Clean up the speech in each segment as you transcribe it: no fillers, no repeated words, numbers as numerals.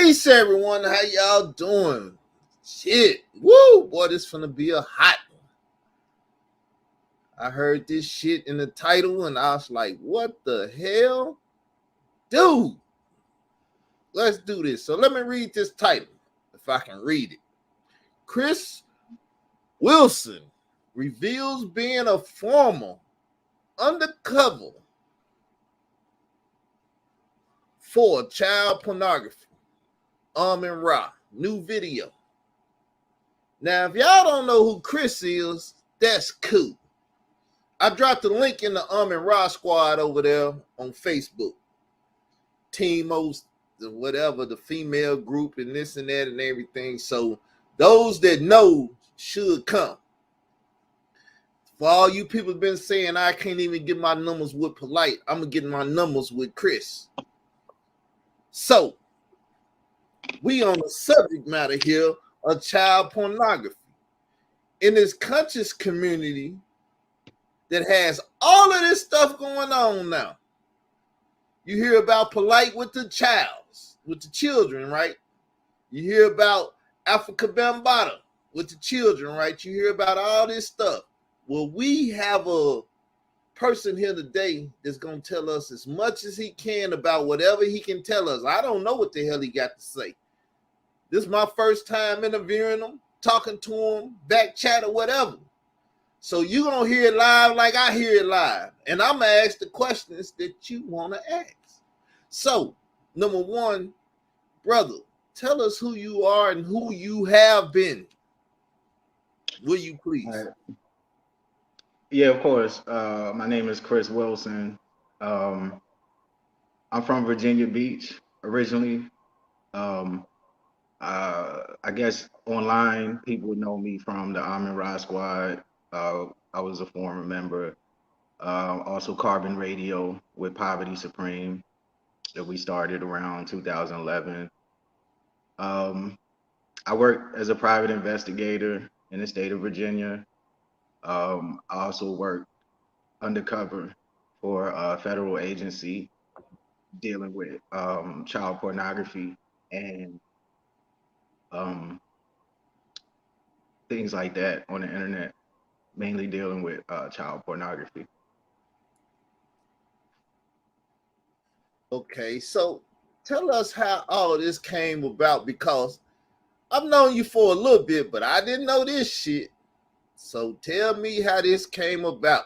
Peace, everyone. How y'all doing? Shit. Woo. Boy, this finna be a hot one. I heard this shit in the title and I was like, what the hell? Dude, let's do this. So let me read this title, if I can read it. Chris Wilson reveals being a former undercover for child pornography. And Ra, new video. Now, if y'all don't know who Chris is, that's cool. I dropped the link in the and Ra squad over there on Facebook. Team Most, whatever, the female group and this and that and everything. So those that know should come. For all you people been saying I can't even get my numbers with Polite, I'm going to get my numbers with Chris. So we on the subject matter here of child pornography. In this conscious community that has all of this stuff going on now. You hear about Polite with the children, right? You hear about Africa Bambaataa with the children, right? You hear about all this stuff. Well, we have a person here today that's going to tell us as much as he can about whatever he can tell us. I don't know what the hell he got to say. This is my first time interviewing him, talking to him, back chat or whatever. So you're going to hear it live like I hear it live. And I'm going to ask the questions that you want to ask. So, number one, brother, tell us who you are and who you have been. Will you please? Right. Yeah, of course. My name is Chris Wilson. I'm from Virginia Beach originally. I guess online people would know me from the Amin Ra Squad. I was a former member. Also Carbon Radio with Poverty Supreme that we started around 2011. I worked as a private investigator in the state of Virginia. I also worked undercover for a federal agency dealing with child pornography and things like that on the internet, mainly dealing with child pornography. Okay, so tell us how all this came about, because I've known you for a little bit, but I didn't know this shit. So tell me how this came about.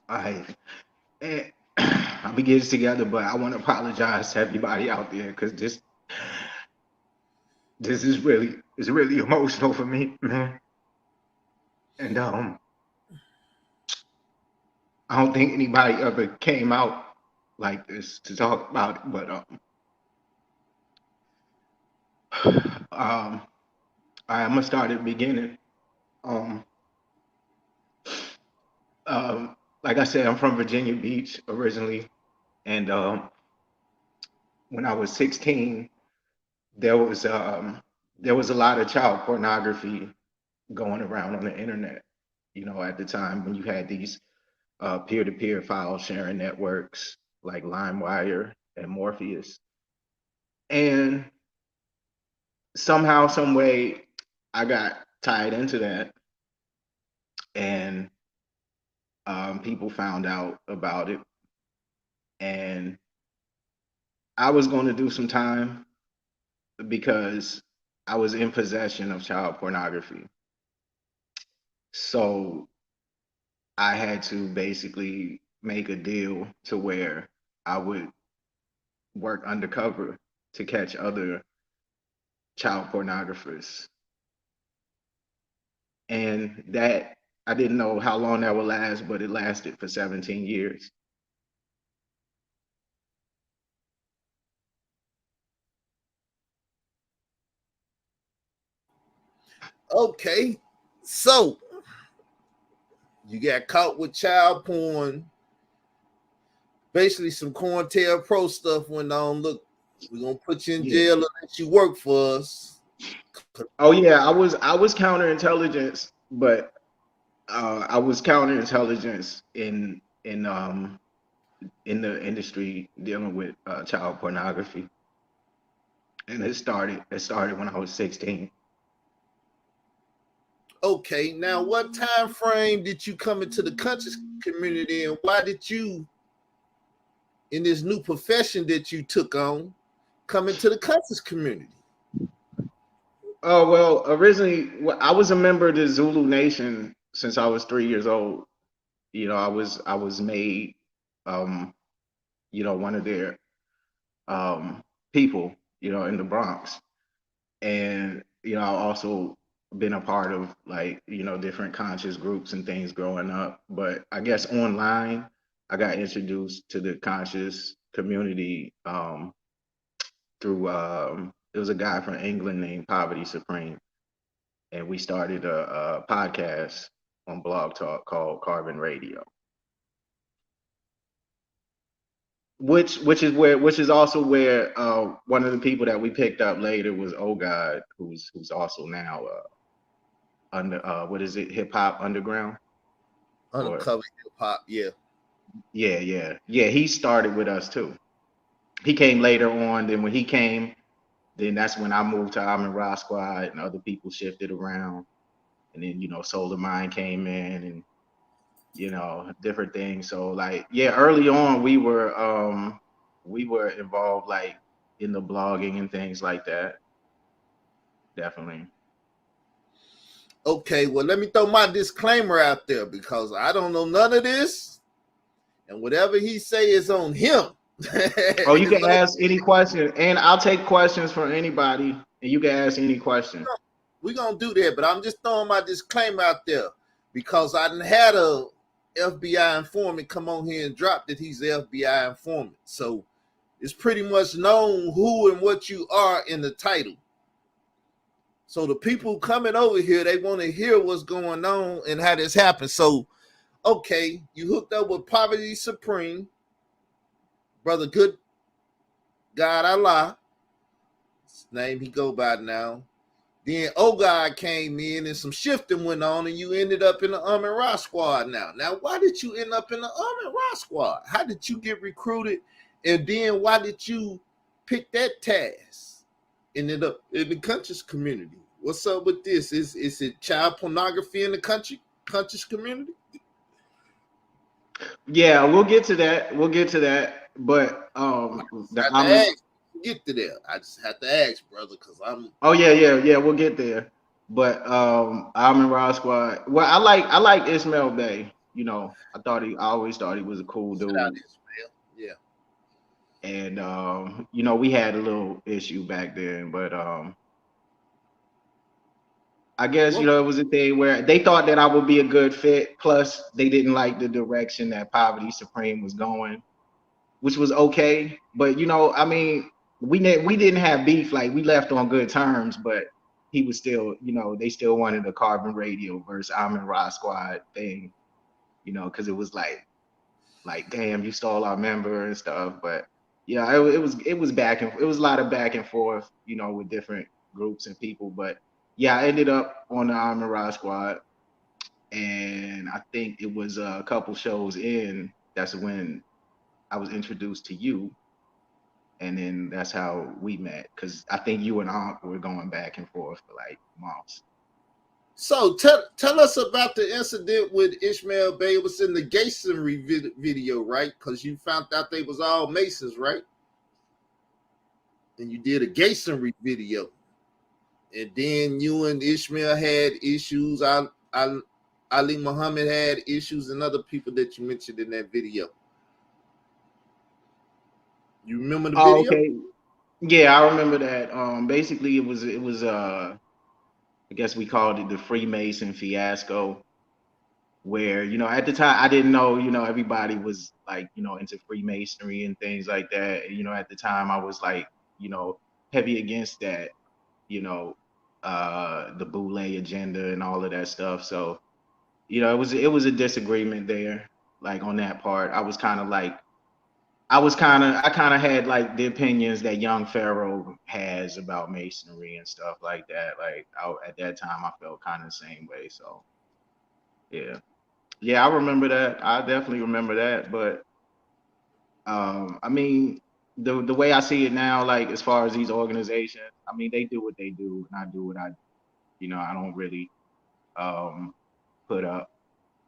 I'll be getting together, but I want to apologize to everybody out there because this is really emotional for me, man. And I don't think anybody ever came out like this to talk about it, but I'm gonna start at the beginning. Like I said, I'm from Virginia Beach originally, and when I was 16, there was a lot of child pornography going around on the internet. You know, at the time when you had these peer-to-peer file sharing networks like LimeWire and Morpheus, and somehow, some way, I got tied into that, and people found out about it, and I was going to do some time because I was in possession of child pornography. So I had to basically make a deal to where I would work undercover to catch other child pornographers. And that, I didn't know how long that would last, but it lasted for 17 years. Okay, so you got caught with child porn. Basically, some COINTELPRO stuff went on. Look, we're gonna put you in jail unless you work for us. Oh yeah, I was counterintelligence, but I was counterintelligence in the industry dealing with child pornography. And it started when I was 16. Okay, now what time frame did you come into the conscious community, and why did you, in this new profession that you took on, come into the conscious community? Oh well, originally I was a member of the Zulu Nation since I was 3 years old. I was made, um, one of their um, people, in the Bronx, and I also been a part of like different conscious groups and things growing up. But I guess online, I got introduced to the conscious community through it was a guy from England named Poverty Supreme, and we started a podcast on Blog Talk called Carbon Radio, which is also where one of the people that we picked up later was Oh God, who's also now under what is it, hip hop underground, or Undercover hip hop, yeah. yeah, he started with us too. He came later on. Then when he came, then that's when I moved to Almond Rock Squad, and other people shifted around, and then Solar Mind came in, and different things. So like, yeah, early on we were involved like in the blogging and things like that. Definitely. Okay, well, let me throw my disclaimer out there because I don't know none of this, and whatever he say is on him. Oh, you It's can on- ask any question, and I'll take questions from anybody, and you can ask any question. we gonna do that, but I'm just throwing my disclaimer out there because I done had a FBI informant come on here and drop that he's the FBI informant. So it's pretty much known who and what you are in the title. So the people coming over here, they want to hear what's going on and how this happened. So, okay, you hooked up with Poverty Supreme, brother, good God Allah, his name he go by now. Then O God came in and some shifting went on, and you ended up in the Army Rock Squad now. Now, why did you end up in the Army Rock Squad? How did you get recruited? And then why did you pick that task? Ended up in the conscious community. What's up with this? Is it child pornography in the conscious community? Yeah, we'll get to that. We'll get to that. But I the have to I'm ask. Get to there. I just have to ask, brother, because I'm oh yeah, we'll get there. But Almond Rod Squad. Well, I like Ismail Bay. I always thought he was a cool sit out dude. this, man. Yeah. And we had a little issue back then, but I guess Well, it was a thing where they thought that I would be a good fit. Plus, they didn't like the direction that Poverty Supreme was going, which was okay. But I mean, we didn't have beef. Like we left on good terms, but he was still, they still wanted a Carbon Radio versus Almond Rod Squad thing, because it was like damn, you stole our member and stuff. But yeah, it was it was a lot of back and forth, with different groups and people. But yeah, I ended up on the Almond Rod Squad, and I think it was a couple shows in. That's when I was introduced to you, and then that's how we met. Because I think you and Aunt were going back and forth for like months. so tell us about the incident with Ishmael Bay. It was in the Masonry video, right? Because you found out they was all Masons, right? And you did a Masonry video, and then you and Ishmael had issues. Ali Muhammad had issues, and other people that you mentioned in that video. You remember the Oh, video? okay. Yeah, I remember that. Basically, it was I guess we called it the Freemason fiasco, where at the time I didn't know everybody was like into Freemasonry and things like that. At the time I was like you know heavy against that, you know the Boule agenda and all of that stuff. So it was a disagreement there, like on that part. I kind of had like the opinions that young Pharaoh has about masonry and stuff like that. Like at that time I felt kind of the same way. So yeah. Yeah, I remember that. I definitely remember that. But I mean, the way I see it now, like as far as these organizations, I mean, they do what they do, and I do what I, I don't really um put up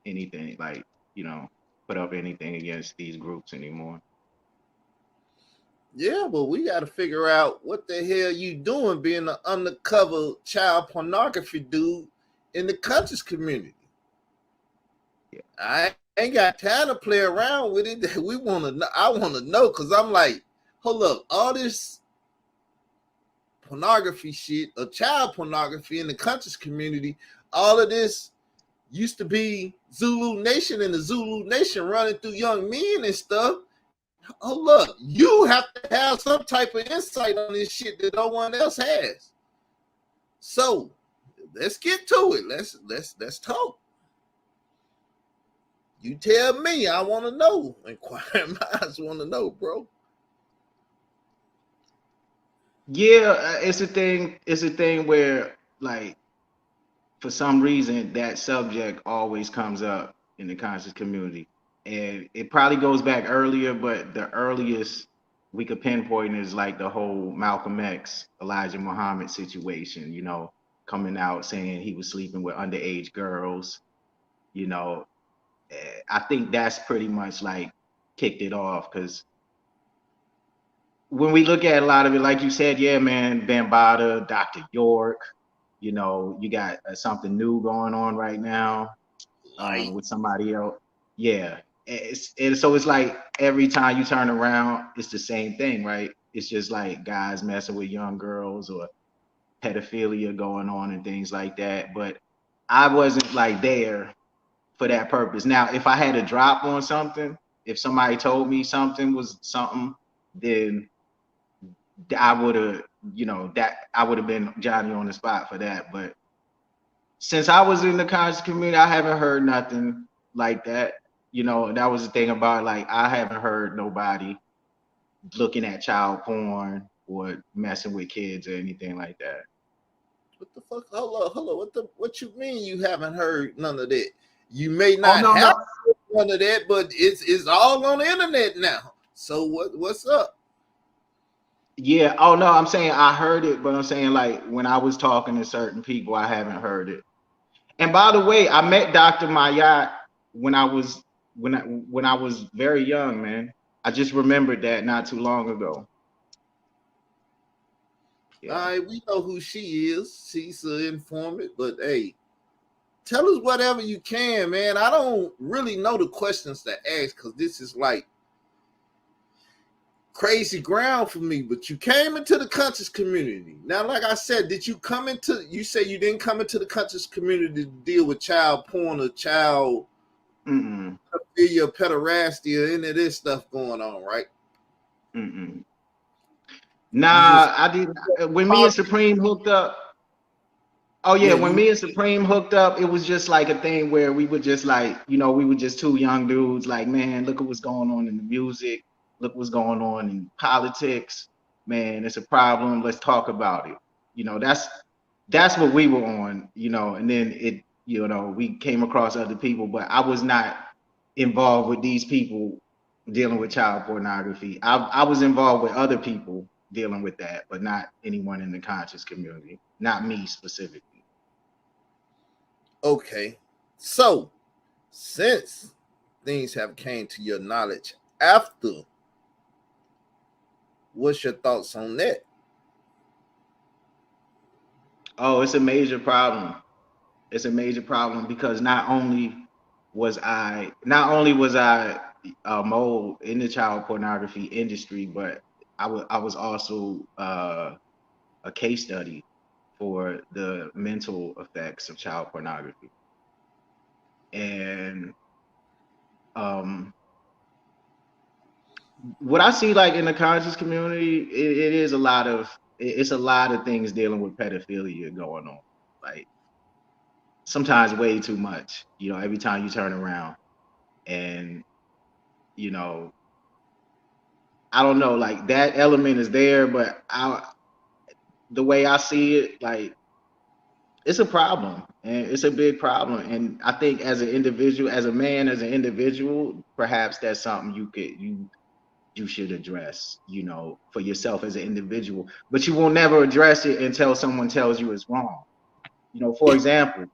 anything like, you know, put up anything against these groups anymore. Yeah, but we got to figure out what the hell you doing being an undercover child pornography dude in the conscious community. Yeah. I ain't got time to play around with it. We want to know. I want to know because I'm like, hold up, all this pornography shit, or child pornography in the conscious community, all of this used to be Zulu Nation and the Zulu Nation running through young men and stuff. Oh look, you have to have some type of insight on this shit that no one else has. So let's get to it. Let's talk. You tell me. I want to know. Inquiring minds want to know, bro. Yeah, it's a thing. It's a thing where, like, for some reason, that subject always comes up in the conscious community, and it probably goes back earlier, but the earliest we could pinpoint is like the whole Malcolm X, Elijah Muhammad situation. Coming out saying he was sleeping with underage girls. You know, I think that's pretty much like kicked it off because when we look at a lot of it, like you said, yeah, man, Bambaataa, Dr. York, you got something new going on right now Light. with somebody else. Yeah. So it's like every time you turn around, it's the same thing, right? It's just like guys messing with young girls or pedophilia going on and things like that. But I wasn't like there for that purpose. Now, if I had a drop on something, if somebody told me something was something, then I would have, that I would have been Johnny on the spot for that. But since I was in the conscious community, I haven't heard nothing like that. That was the thing about like I haven't heard nobody looking at child porn or messing with kids or anything like that. What the fuck? Hold on. What you mean you haven't heard none of that? You may Oh not no, have no. none of that, but it's all on the internet now. So what's up? Yeah. Oh no, I'm saying I heard it, but I'm saying like when I was talking to certain people, I haven't heard it. And by the way, I met Dr. Mayat when I was very young, man. I just remembered that not too long ago. All Yeah. right, we know who she is. She's an informant, but hey, tell us whatever you can, man. I don't really know the questions to ask because this is like crazy ground for me. But you came into the conscious community. Now, like I said, did you come into? You say you didn't come into the conscious community to deal with child porn or child Mm-mm. pedophilia, pederasty, or any of this stuff going on, right? Mm-mm. You just Nah, I didn't. When me and Supreme hooked up, oh yeah, yeah, when you me and Supreme hooked up, it was just like a thing where we would just like, we were just two young dudes. Like, man, look at what's going on in the music. Look what's going on in politics. Man, it's a problem. Let's talk about it. That's what we were on. And then we came across other people, but I was not involved with these people dealing with child pornography. I was involved with other people dealing with that, but not anyone in the conscious community, not me specifically. okay. So since things have came to your knowledge after, what's your thoughts on that? Oh, it's a major problem. It's a major problem because not only was I a mole in the child pornography industry, but I was also a case study for the mental effects of child pornography. And um, what I see like in the conscious community, it is it's a lot of things dealing with pedophilia going on. Like sometimes way too much, every time you turn around. And, you know, I don't know, like that element is there, but the way I see it, like it's a problem and it's a big problem. And I think as an individual, as a man, as an individual, perhaps that's something you should address, for yourself as an individual. But you will never address it until someone tells you it's wrong. For example,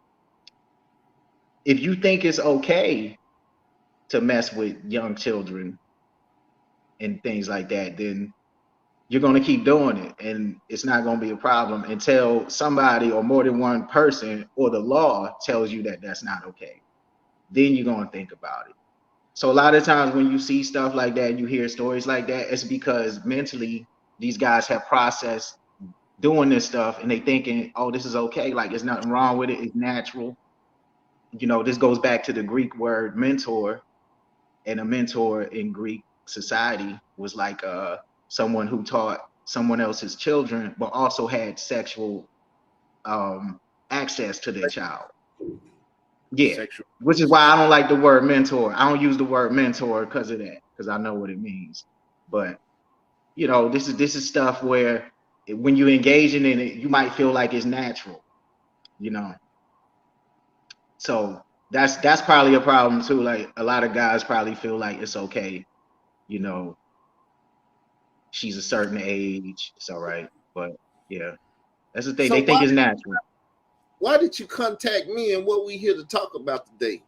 if you think it's okay to mess with young children and things like that, then you're going to keep doing it, and it's not going to be a problem until somebody or more than one person or the law tells you that that's not okay. Then you're going to think about it. So a lot of times when you see stuff like that, you hear stories like that, it's because mentally these guys have processed doing this stuff and they thinking, oh, this is okay. Like, there's nothing wrong with it. It's natural. This goes back to the Greek word mentor, and a mentor in Greek society was like someone who taught someone else's children, but also had sexual access to their child. Yeah, Sexual. which is why I don't like the word mentor. I don't use the word mentor because of that, because I know what it means. But this is stuff where when you're engaging in it, you might feel like it's natural. So that's probably a problem too. Like, a lot of guys probably feel like it's okay. She's a certain age, it's all right. But yeah, that's the thing. So They think it's natural. why did you contact me, and what we here to talk about today?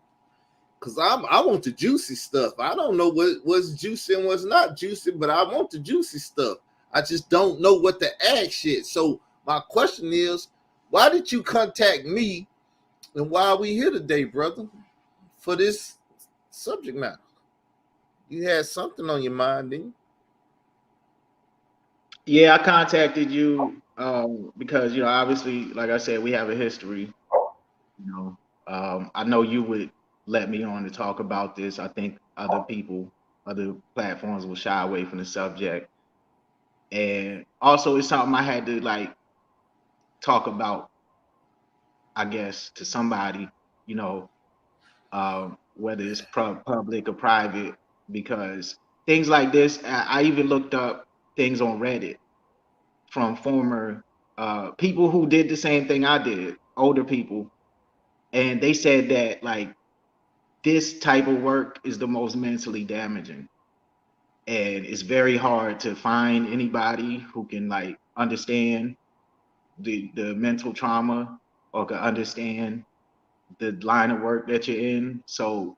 Because I want the juicy stuff. I don't know what's juicy and what's not juicy, but I want the juicy stuff. I just don't know what to ask yet. So my question is, why did you contact me, and why are we here today, brother, for this subject matter? You had something on your mind, didn't you? Yeah, I contacted you because obviously, like I said, we have a history. I know you would let me on to talk about this. I think other platforms will shy away from the subject, and also it's something I had to like talk about, I guess, to somebody, whether it's public or private, because things like this, I even looked up things on Reddit from former people who did the same thing I did, older people, and they said that like this type of work is the most mentally damaging, and it's very hard to find anybody who can like understand the mental trauma or can understand the line of work that you're in. So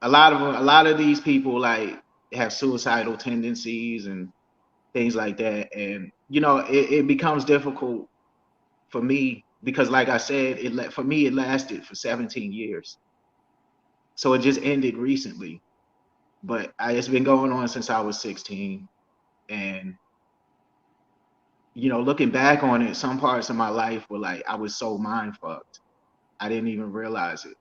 a lot of these people like have suicidal tendencies and things like that, and it becomes difficult for me because, like I said, for me it lasted for 17 years. So it just ended recently, but it's been going on since I was 16. And looking back on it, some parts of my life were like I was so mind fucked, I didn't even realize it.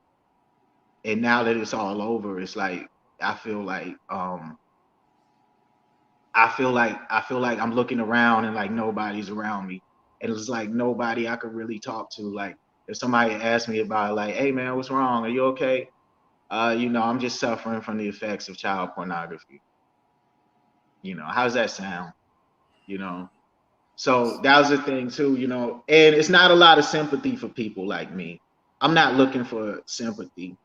And now that it's all over, it's like I feel like I'm looking around and like nobody's around me, and it's like nobody I could really talk to. Like, if somebody asked me about it, like, hey man, what's wrong, are you okay? I'm just suffering from the effects of child pornography. How's that sound? So that was the thing too, and it's not a lot of sympathy for people like me. I'm not looking for sympathy,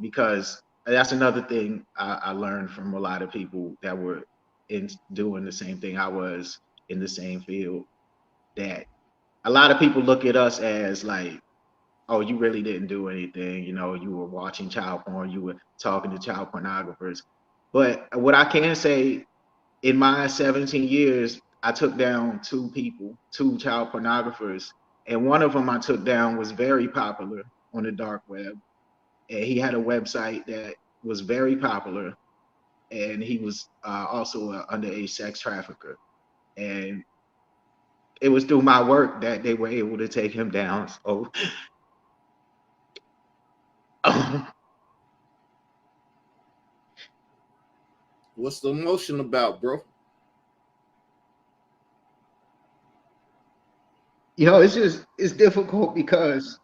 because that's another thing I learned from a lot of people that were in doing the same thing I was in the same field, that a lot of people look at us as like, oh, you really didn't do anything, you were watching child porn, you were talking to child pornographers. But what I can say, in my 17 years, I took down two child pornographers, and one of them I took down was very popular on the dark web. And he had a website that was very popular, and he was also an underage sex trafficker. And it was through my work that they were able to take him down. So What's the emotion about, bro? it's difficult because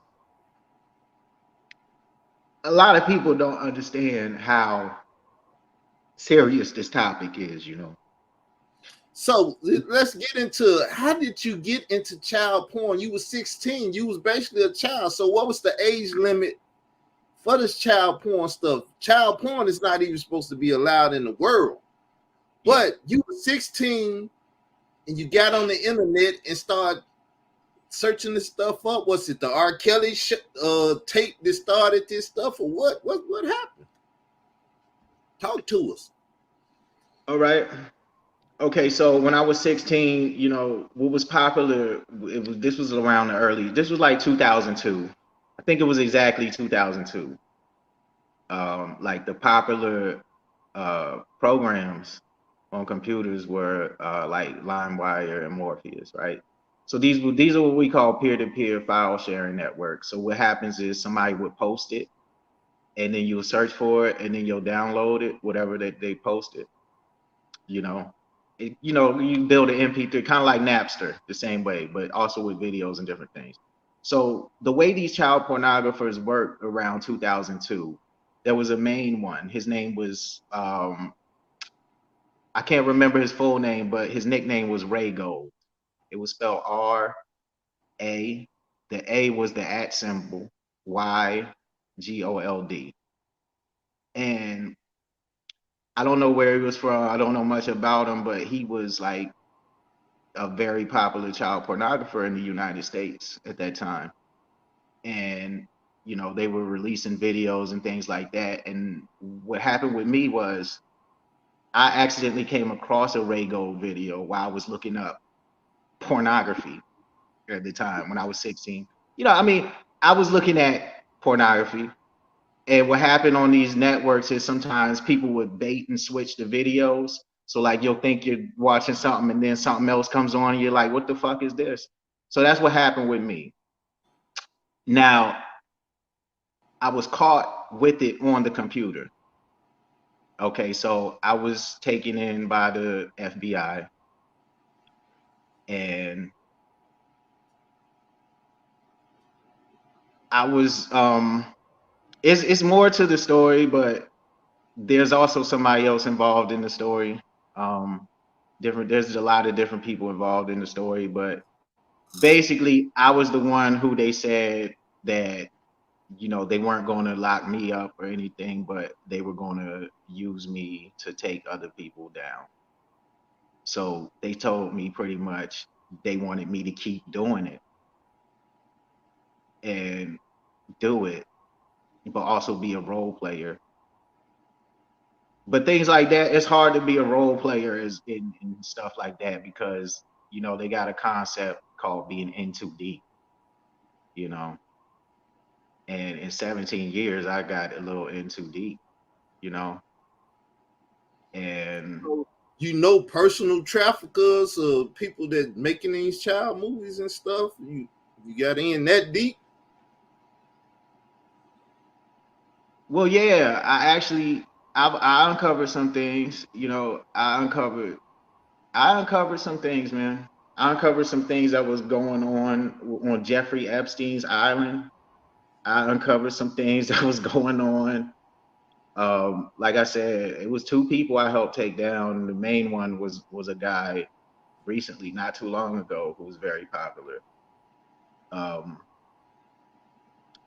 a lot of people don't understand how serious this topic is. So let's get into, how did you get into child porn? You were 16. You was basically a child. So what was the age limit for this child porn stuff? Child porn is not even supposed to be allowed in the world. Yeah. But you were 16 and you got on the internet and started searching this stuff up. Was it the R. Kelly tape that started this stuff, or what? What happened? Talk to us. All right. Okay, so when I was 16, you know, what was popular, this was around this was like 2002. I think it was exactly 2002. Like the popular programs on computers were like LimeWire and Morpheus, right? So these are what we call peer-to-peer file sharing networks. So what happens is somebody would post it, and then you'll search for it, and then you'll download it, whatever that they posted, you know. You know, you build an MP3, kind of like Napster, the same way, but also with videos and different things. So the way these child pornographers worked around 2002, there was a main one. His name was I can't remember his full name, but his nickname was Ray Gold. It was spelled R-A. The A was the at symbol, YGOLD. And I don't know where he was from. I don't know much about him, but he was like a very popular child pornographer in the United States at that time. And, you know, they were releasing videos and things like that. And what happened with me was I accidentally came across a Ray Gold video while I was looking up pornography at the time when I was 16. You know, I mean, I was looking at pornography. And what happened on these networks is sometimes people would bait and switch the videos. So like you'll think you're watching something and then something else comes on and you're like, what the fuck is this? So that's what happened with me. Now, I was caught with it on the computer. Okay, so I was taken in by the FBI, and I was it's more to the story, but there's also somebody else involved in the story. There's a lot of different people involved in the story, but basically I was the one who they said that, you know, they weren't going to lock me up or anything, but they were going to use me to take other people down. So they told me pretty much they wanted me to keep doing it and do it, but also be a role player. But things like that, it's hard to be a role player in stuff like that because, you know, they got a concept called being in too deep, you know. And in 17 years, I got a little in too deep, you know. And You know, personal traffickers or people that making these child movies and stuff. You got in that deep. well, yeah, I uncovered some things, you know. I uncovered some things, man. I uncovered some things that was going on Jeffrey Epstein's island. I uncovered some things that was going on. Like I said, it was two people I helped take down. The main one was a guy recently, not too long ago, who was very popular. Um,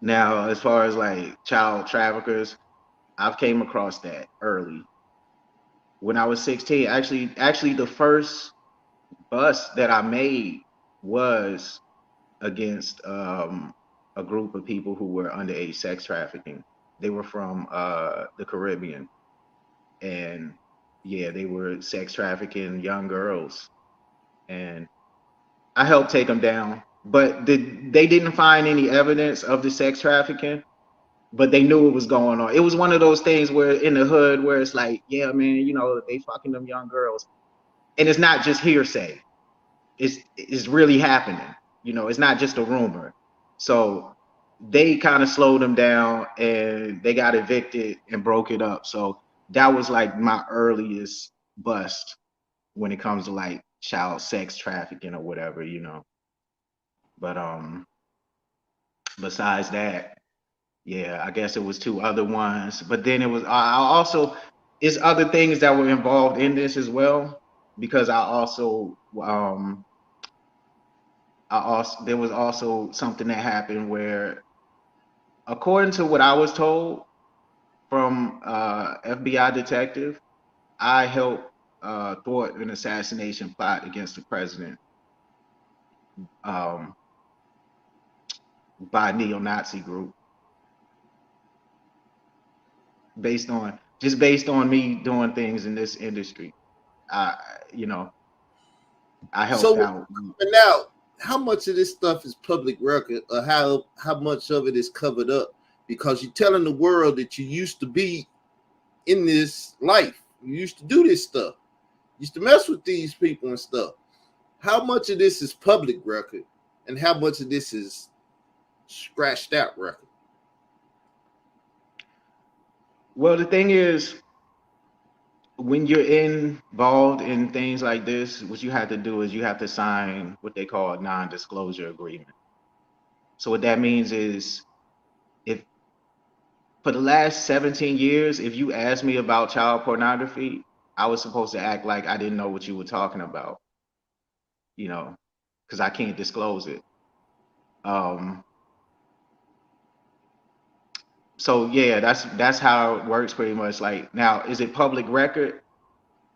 Now, as far as like child traffickers, I've came across that early. When I was 16, actually the first bust that I made was against a group of people who were underage sex trafficking. They were from the Caribbean, and yeah, they were sex trafficking young girls, and I helped take them down. But they didn't find any evidence of the sex trafficking, but they knew it was going on. It was one of those things where in the hood where it's like, yeah, man, you know, they fucking them young girls, and it's not just hearsay. It's really happening. You know, it's not just a rumor. So they kind of slowed them down and they got evicted and broke it up. So that was like my earliest bust when it comes to like child sex trafficking or whatever, you know. But besides that, yeah, I guess it was two other ones. But then it was I also it's other things that were involved in this as well because I also there was also something that happened where, according to what I was told from FBI detective, I helped thwart an assassination plot against the president um, by a neo-Nazi group, based on me doing things in this industry. I, you know, I helped So out. now, how much of this stuff is public record, or how much of it is covered up? Because you're telling the world that you used to be in this life, you used to do this stuff, you used to mess with these people and stuff. How much of this is public record, and how much of this is scratched out record? Well, the thing is, when you're involved in things like this, what you have to do is you have to sign what they call a non-disclosure agreement. So what that means is, if for the last 17 years, if you asked me about child pornography, I was supposed to act like I didn't know what you were talking about, you know, because I can't disclose it. Um, so yeah, that's how it works pretty much. Like, now, is it public record?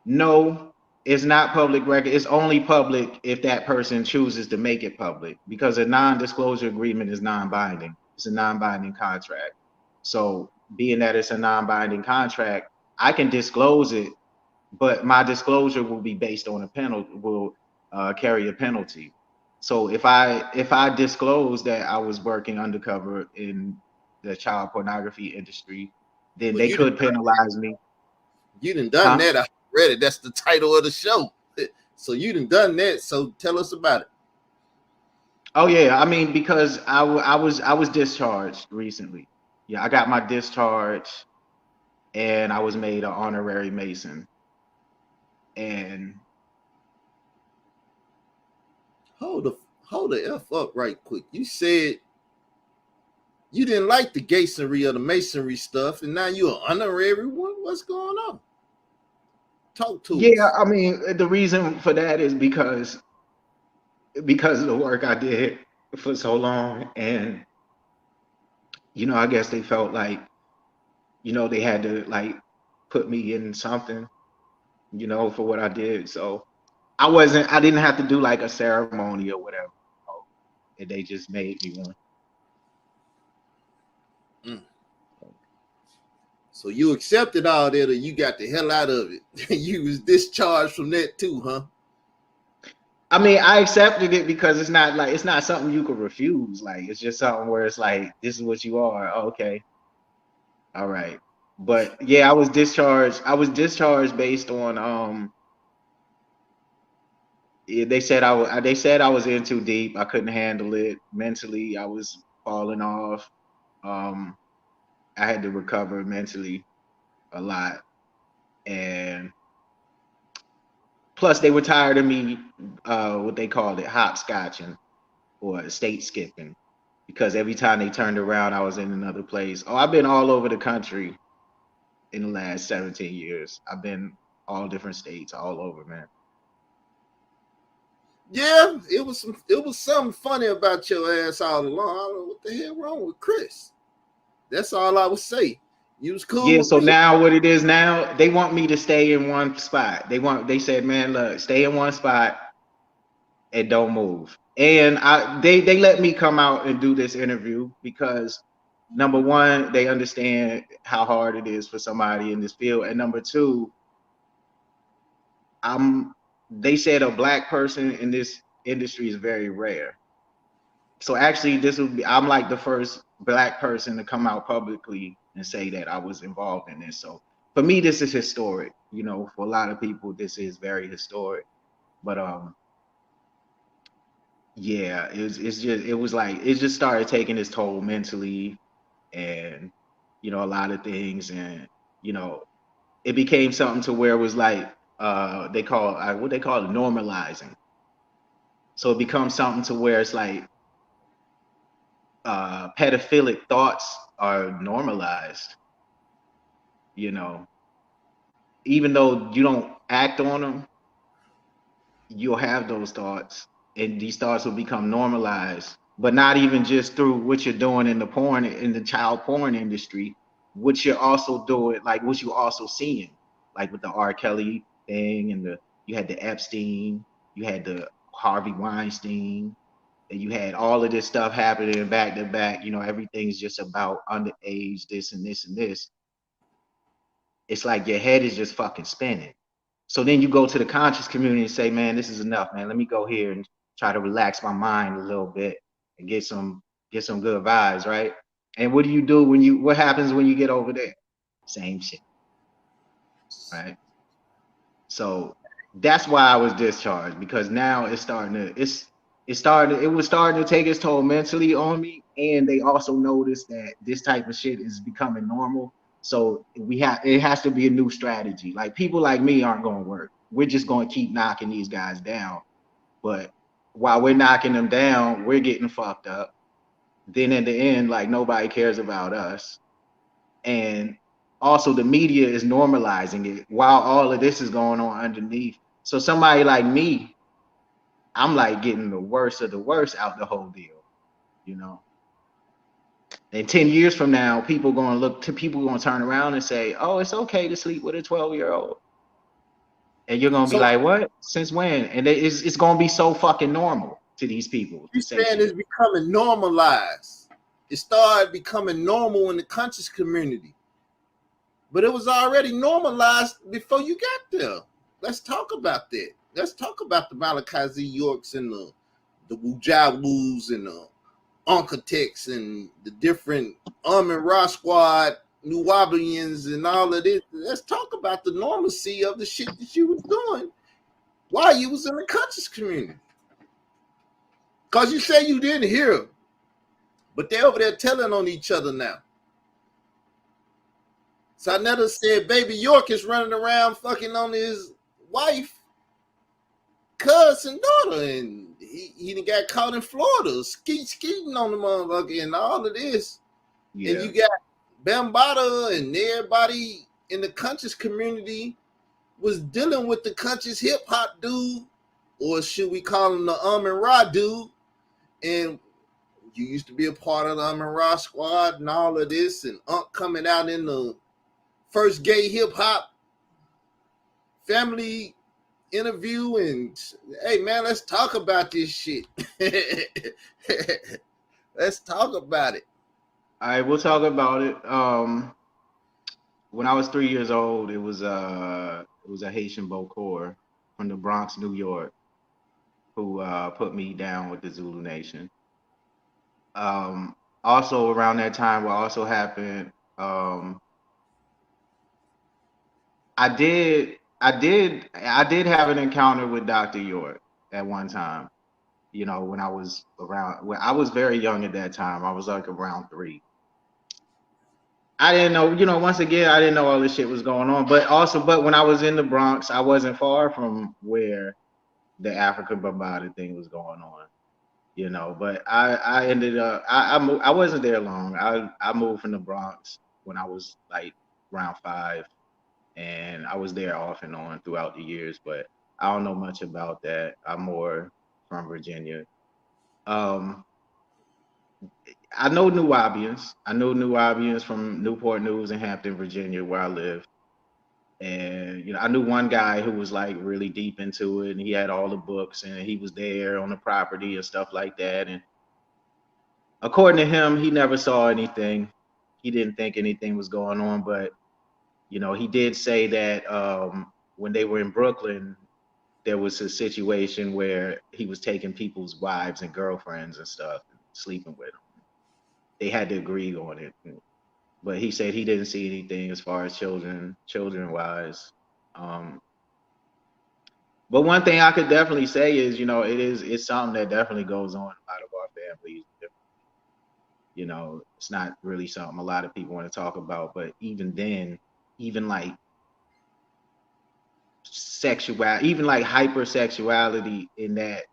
No, it's not public record. It's only public if that person chooses to make it public, because a non-disclosure agreement is non-binding. It's a non-binding contract. So being that it's a non-binding contract, I can disclose it, but my disclosure will be based on a penalty, will carry a penalty. So if I disclose that I was working undercover in the child pornography industry, then Well, they could penalize me. you done Huh? that. I read it. That's the title of the show. So you done that. So tell us about it. Oh yeah, I mean, because I was discharged recently. Yeah, I got my discharge, and I was made an honorary Mason. And Hold the hold the f up right quick. You said you didn't like the masonry or the masonry stuff, and now you're an honorary one. What's going on? Talk to yeah, us. I mean, the reason for that is because of the work I did for so long, and I guess they felt like they had to like put me in something, for what I did. So I didn't have to do like a ceremony or whatever. And they just made me one. Mm. So you accepted all that, or you got the hell out of it? You was discharged from that too, huh? I mean, I accepted it because it's not something you could refuse. Like, it's just something where it's like, this is what you are. Okay, all right. But yeah, I was discharged. I was discharged based on yeah, they said I was in too deep. I couldn't handle it mentally. I was falling off. Um, I had to recover mentally a lot, and plus they were tired of me, what they called it, hopscotching or state skipping, because every time they turned around, I was in another place. Oh, I've been all over the country in the last 17 years. I've been all different states, all over, man. Yeah, it was something funny about your ass all along. I don't know what the hell wrong with Chris. That's all I would say. You was cool Yeah, with so me. now what it is now, they want me to stay in one spot. They said, man, look, stay in one spot and don't move. And they let me come out and do this interview because number one, they understand how hard it is for somebody in this field. And number two, I'm they said a black person in this industry is very rare. So actually this would be I'm like the first black person to come out publicly and say that I was involved in this. So for me this is historic. For a lot of people this is very historic. But yeah, it just started taking its toll mentally, and a lot of things, and you know it became something to where it was like what they call it, normalizing. So it becomes something to where it's like pedophilic thoughts are normalized, you know, even though you don't act on them, you'll have those thoughts, and these thoughts will become normalized, but not even just through what you're doing in the child porn industry, what you're also doing, like what you're also seeing, like with the R. Kelly. thing, and you had the Epstein, you had the Harvey Weinstein, and you had all of this stuff happening back to back. You know, everything's just about underage, this and this and this. It's like your head is just fucking spinning. So then you go to the conscious community and say, man, this is enough, man. Let me go here and try to relax my mind a little bit and get some good vibes, right? And what do you do what happens when you get over there? Same shit, right? So that's why I was discharged, because now it was starting to take its toll mentally on me, and they also noticed that this type of shit is becoming normal. So it has to be a new strategy. Like, people like me aren't going to work. We're just going to keep knocking these guys down. But while we're knocking them down, we're getting fucked up. Then in the end, like, nobody cares about us. And also the media is normalizing it while all of this is going on underneath. So somebody like me, I'm like getting the worst of the worst out the whole deal, you know. And 10 years from now, people going to turn around and say, oh, it's okay to sleep with a 12-year-old. And you're going to be So like, what? Since when? And it's going to be so fucking normal to these people you to say saying shit. it's becoming normalized. It started becoming normal in the conscious community. But it was already normalized before you got there. Let's talk about that. Let's talk about the Malachi Z. Yorks and the Wujawus and the Architects and the different and Ra Squad, New Wabians and all of this. Let's talk about the normalcy of the shit that you was doing while you was in the conscious community. Because you say you didn't hear them, but they're over there telling on each other now. So I never said Baby York is running around fucking on his wife, cousin, daughter, and he got caught in Florida skeeting on the motherfucker and all of this. Yeah. And you got Bambaataa and everybody in the conscious community was dealing with the conscious hip hop dude, or should we call him the and Ra dude? And you used to be a part of the and Ra squad and all of this, and coming out in the first gay hip hop family interview, and hey man, let's talk about this shit. Let's talk about it. All right, we'll talk about it. When I was 3 years old, it was a Haitian Bokor from the Bronx, New York, who put me down with the Zulu Nation. Also around that time, what also happened, I did have an encounter with Dr. York at one time. You know, when I was very young at that time. I was like around 3. I didn't know, once again, I didn't know all this shit was going on. But when I was in the Bronx, I wasn't far from where the African Bambaataa thing was going on. But I ended up, I wasn't there long. I moved from the Bronx when I was like around 5, and I was there off and on throughout the years, but I don't know much about that. I'm more from Virginia. Um, I know New Orleans. I know New Orleans from Newport News and Hampton, Virginia, where I live. And I knew one guy who was like really deep into it, and he had all the books, and he was there on the property and stuff like that. And according to him, he never saw anything. He didn't think anything was going on, but he did say that when they were in Brooklyn, there was a situation where he was taking people's wives and girlfriends and stuff, and sleeping with them. They had to agree on it. But he said he didn't see anything as far as children wise. But one thing I could definitely say is, it's something that definitely goes on in a lot of our families. It's not really something a lot of people want to talk about. But even then, even like even like hypersexuality in that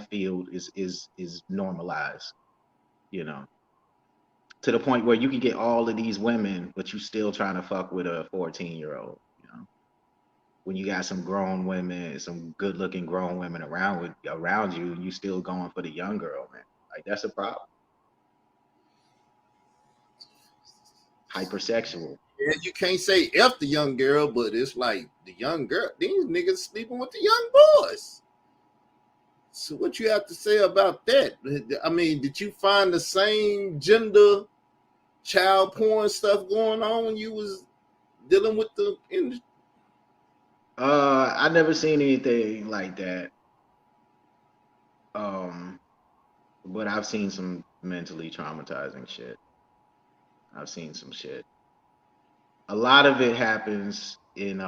field is normalized. To the point where you can get all of these women, but you still trying to fuck with a 14-year-old. When you got some grown women, some good-looking grown women around you, and you still going for the young girl, man. Like, that's a problem. Hypersexual. Yeah, you can't say F the young girl, but it's like the young girl. These niggas sleeping with the young boys. So what you have to say about that? I mean, did you find the same gender child porn stuff going on when you was dealing with the industry? I never seen anything like that. Um, but I've seen some mentally traumatizing shit. I've seen some shit. A lot of it happens in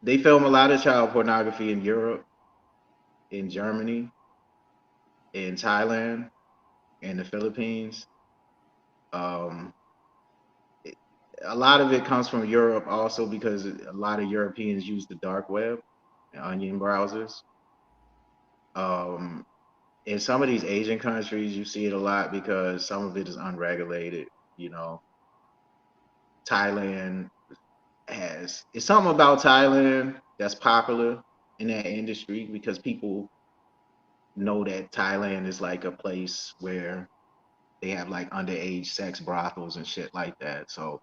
they film a lot of child pornography in Europe, in Germany, in Thailand, in the Philippines. Um, it- a lot of it comes from Europe also because a lot of Europeans use the dark web and onion browsers. Um, in some of these Asian countries, you see it a lot because some of it is unregulated. You know, Thailand has it's something about Thailand that's popular in that industry because people know that Thailand is like a place where they have like underage sex brothels and shit like that. So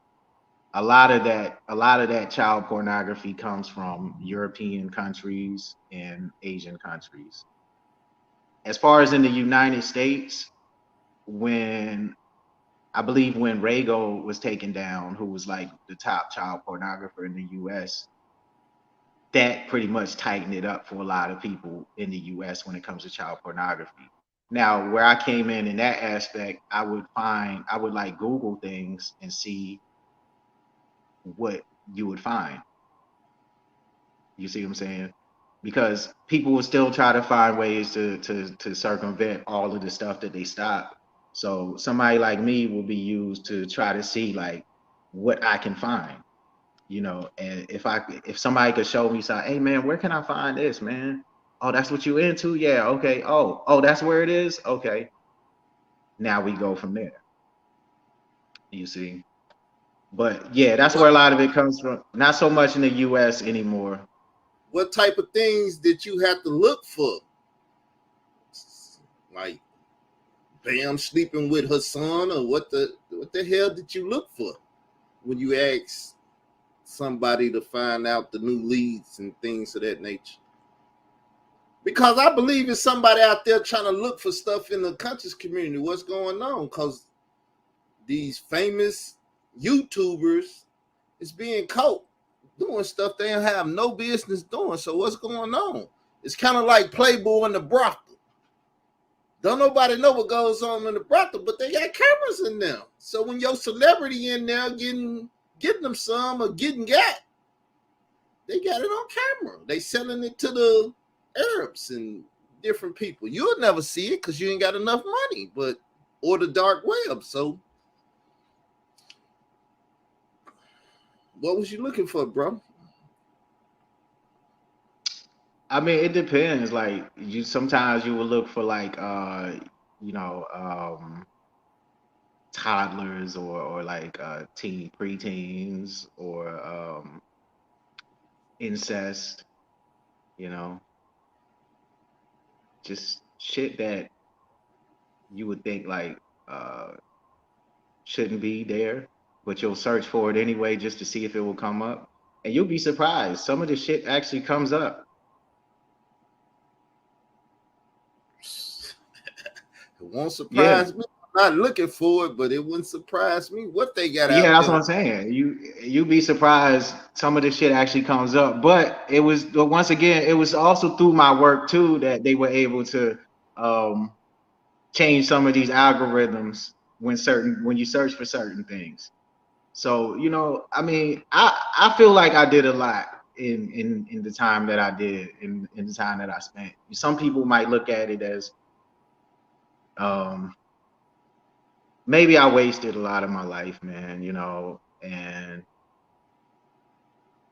a lot of that child pornography comes from European countries and Asian countries. As far as in the United States, when I believe when Rago was taken down, who was like the top child pornographer in the US, that pretty much tightened it up for a lot of people in the US when it comes to child pornography. Now, where I came in that aspect, I would like Google things and see what you would find. You see what I'm saying? Because people will still try to find ways to circumvent all of the stuff that they stop. So somebody like me will be used to try to see like what I can find, you know. And if somebody could show me something, hey man, where can I find this, man? Oh, that's what you into? Yeah, okay. Oh, that's where it is? Okay. Now we go from there. You see? But yeah, that's What where a lot of it comes from. Not so much in the US anymore. what type of things did you have to look for? Like Bam sleeping with her son, or what the hell did you look for when you asked somebody to find out the new leads and things of that nature? Because I believe it's somebody out there trying to look for stuff in the conscious community. What's going on? Because these famous YouTubers is being caught doing stuff they don't have no business doing. So what's going on? It's kind of like Playboy in the brothel. Don't nobody know what goes on in the brothel, but they got cameras in there. So when your celebrity in there getting them some or getting got, they got it on camera. They selling it to the Arabs and different people. You'll never see it because you ain't got enough money, but or the dark web. So what was you looking for, bro? I mean, it depends. Like you sometimes you will look for like you know, toddlers or like preteens or incest, you know, just shit that you would think like uh shouldn't be there, but you'll search for it anyway just to see if it will come up. And you'll be surprised. Some of the shit actually comes up. It won't Yeah. surprise me. I'm not looking for it, but it wouldn't surprise me what they got Yeah, out that's what there. I'm saying. You'd be surprised some of this shit actually comes up. But once again, it was also through my work too that they were able to um change some of these algorithms when you search for certain things. So, you know, I mean, I feel like I did a lot in the time that I did in the time that I spent. Some people might look at it as um maybe I wasted a lot of my life, man, you know, and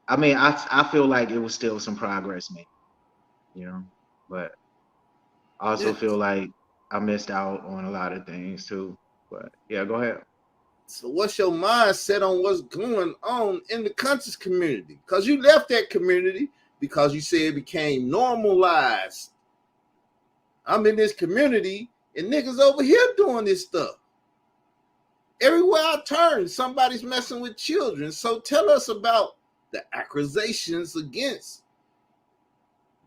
I mean, I feel like it was still some progress made, you know, but I also Yeah. feel like I missed out on a lot of things too. But yeah, go ahead. So what's your mindset on what's going on in the conscious community? Because you left that community because you said it became normalized. I'm in this community and niggas over here doing this stuff. everywhere I turn, somebody's messing with children. So tell us about the accusations against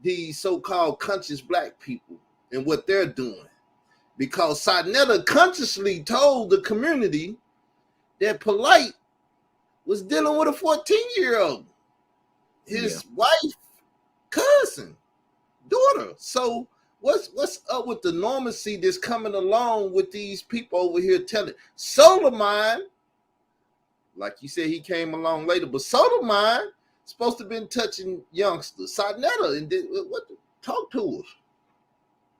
these so-called conscious black people and what they're doing. Because Sarnetta consciously told the community that Polite was dealing with a 14-year-old, his wife, cousin, daughter. So what's up with the normacy that's coming along with these people over here telling Soleiman, like you said, he came along later, but Soleiman supposed to have been touching youngsters. Sarnetta, and what? Talk to us.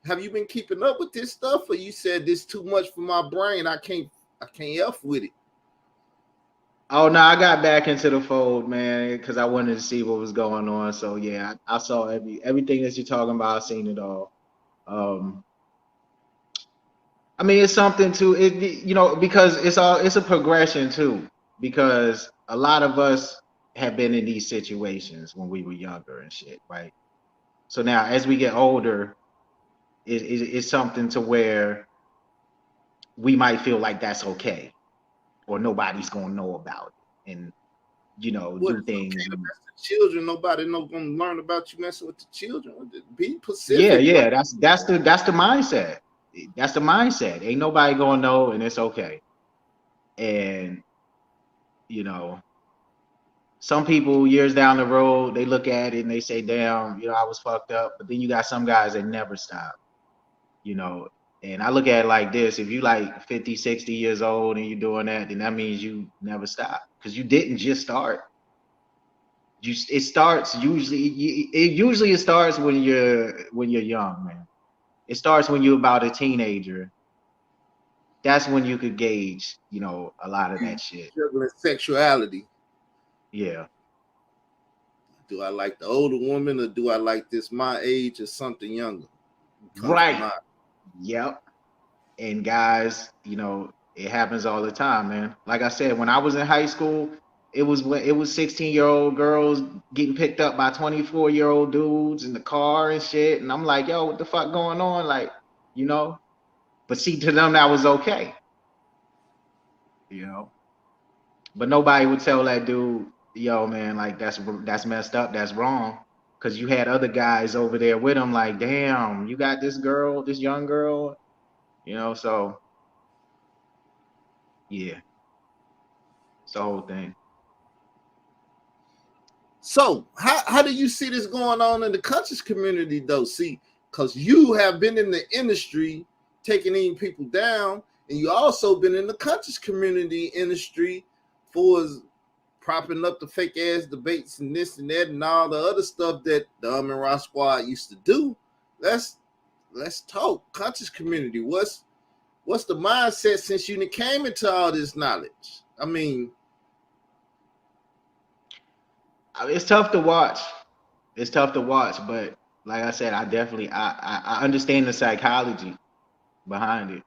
Have you been keeping up with this stuff, or you said this too much for my brain? I can't F with it. Oh no, I got back into the fold, man, because I wanted to see what was going on. So yeah, I saw everything that you're talking about. I've seen it all. I mean, it's something to it, because it's a progression too. Because a lot of us have been in these situations when we were younger and shit, right? So now, as we get older, it's something to where we might feel like that's okay, or nobody's gonna know about it, and do things. Okay to mess with children? Nobody gonna learn about you messing with the children. Be Yeah, Pacific. yeah, that's the mindset. That's the mindset. Ain't nobody gonna know, and it's okay. And you know, some people years down the road, they look at it and they say, "Damn, I was fucked up." But then you got some guys that never stop. You know, and I look at it like this: if you like 50, 60 years old and you're doing that, then that means you never stop because you didn't just start. It starts usually. It starts when you're young, man. It starts when you're about a teenager. That's when you could gauge, a lot of that shit. Juggling sexuality. Yeah. Do I like the older woman, or do I like this my age or something younger? Right. Yep. And guys, it happens all the time, man. Like I said, when I was in high school, it was 16-year-old girls getting picked up by 24-year-old dudes in the car and shit. And I'm like, yo, what the fuck going on? Like, but see, to them that was okay. But nobody would tell that dude, yo, man, like that's messed up, that's wrong. Cause you had other guys over there with him, like, damn, you got this girl, this young girl, so yeah, it's the whole thing. So how do you see this going on in the conscious community though? See, because you have been in the industry taking in people down, and you also been in the conscious community industry for propping up the fake ass debates and this and that and all the other stuff that the Raw Squad used to do. Let's talk conscious community. What's the mindset since you came into all this knowledge? I mean, it's tough to watch. It's tough to watch, but like I said, I definitely I understand the psychology behind it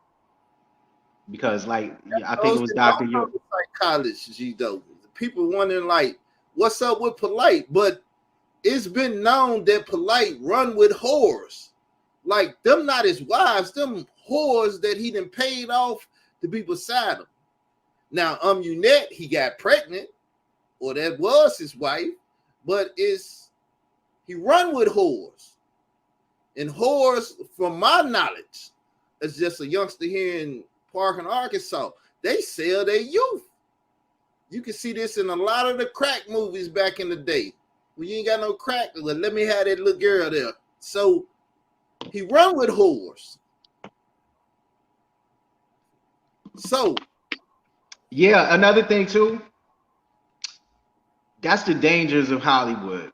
because, like, I think it those was that don't Dr. know the psychology, though, people wondering like, what's up with Polite? But it's been known that Polite run with whores, like them not his wives, them whores that he done paid off to be beside him. Now, Unette, he got pregnant, or that was his wife, but he run with whores. And whores, from my knowledge, as just a youngster here in Parkin, Arkansas, they sell their youth. You can see this in a lot of the crack movies back in the day. When you ain't got no crack, let me have that little girl there. So he run with whores. So Yeah, another thing too, that's the dangers of Hollywood.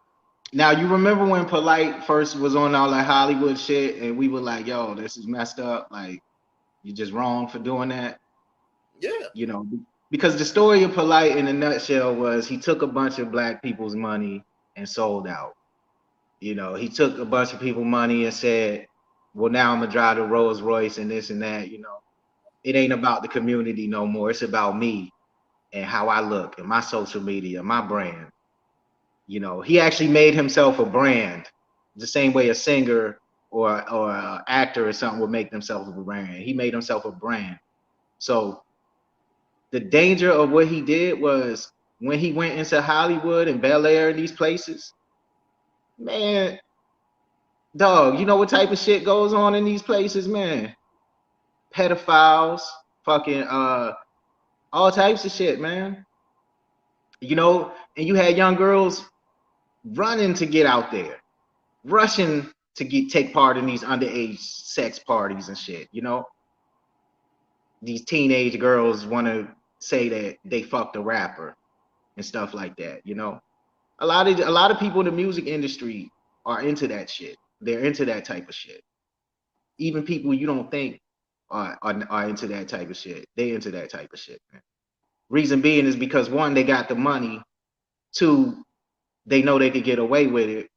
Now, you remember when Polite first was on all that Hollywood shit and we were like, yo, this is messed up. Like, you're just wrong for doing that. yeah. Because the story of Polite in a nutshell was he took a bunch of black people's money and sold out. He took a bunch of people's money and said, well, now I'm going to drive the Rolls Royce and this and that. It ain't about the community no more. It's about me and how I look and my social media, my brand. He actually made himself a brand, the same way a singer or an actor or something would make themselves a brand. He made himself a brand. So The danger of what he did was when he went into Hollywood and Bel Air and these places, man, dog, you know what type of shit goes on in these places, man? Pedophiles, fucking all types of shit, man. You know, and you had young girls running to get out there, rushing to take part in these underage sex parties and shit, you know. These teenage girls want to say that they fucked a rapper and stuff like that, you know. A lot of people in the music industry are into that shit. They're into that type of shit. Even people you don't think are into that type of shit. They into that type of shit, man. Reason being is because one, they got the money. Two, they know they could get away with it.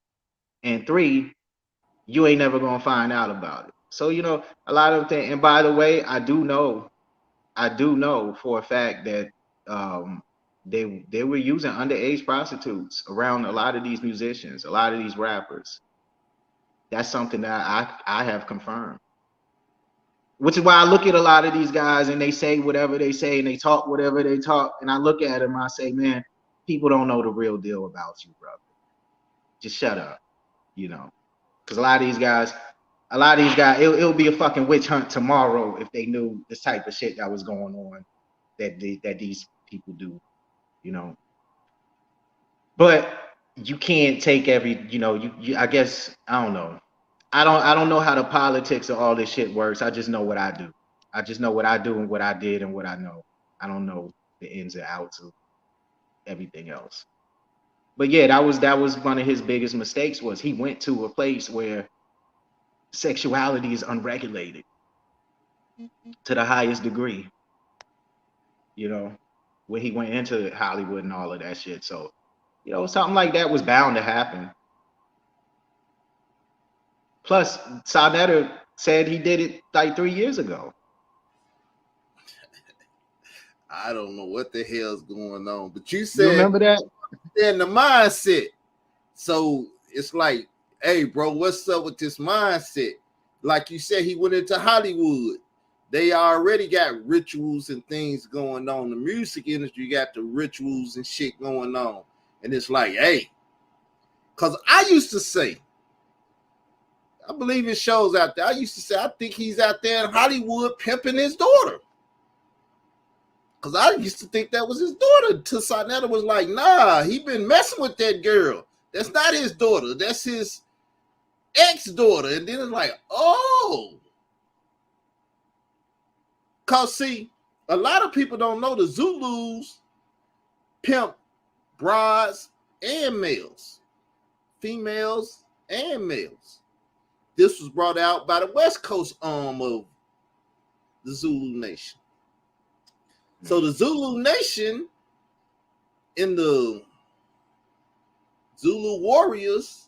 And three, you ain't never gonna find out about it. So, you know, a lot of things. And by the way, I do know for a fact that they were using underage prostitutes around a lot of these musicians, a lot of these rappers. That's something that I have confirmed. Which is why I look at a lot of these guys and they say whatever they say and they talk whatever they talk, and I look at them, I say, man, people don't know the real deal about you, brother. Just shut up, you know. Because a lot of these guys, it'll be a fucking witch hunt tomorrow if they knew this type of shit that was going on that these people do, you know. But you can't take every, you know, you I guess I don't know. I don't know how the politics of all this shit works. I just know what I do. I just know what I do and what I did and what I know. I don't know the ins and outs of everything else. But yeah, that was one of his biggest mistakes was he went to a place where sexuality is unregulated to the highest degree, you know, when he went into Hollywood and all of that shit. So, you know, something like that was bound to happen. Plus, Sarnetta said he did it like 3 years ago. I don't know what the hell's going on, but you You said remember that? in the mindset. So it's like, hey, bro, what's up with this mindset? Like you said, he went into Hollywood. They already got rituals and things going on. The music industry got the rituals and shit going on. And it's like, hey, because I used to say, I believe it shows out there. I used to say, I think he's out there in Hollywood pimping his daughter. Because I used to think that was his daughter. Till Sarnetta was like, nah, he been messing with that girl. That's not his daughter. That's his ex-daughter. And then it's like, oh. Because, see, a lot of people don't know the Zulus pimp brides and males, females and males. This was brought out by the West Coast arm of the Zulu Nation. So the Zulu Nation in the Zulu warriors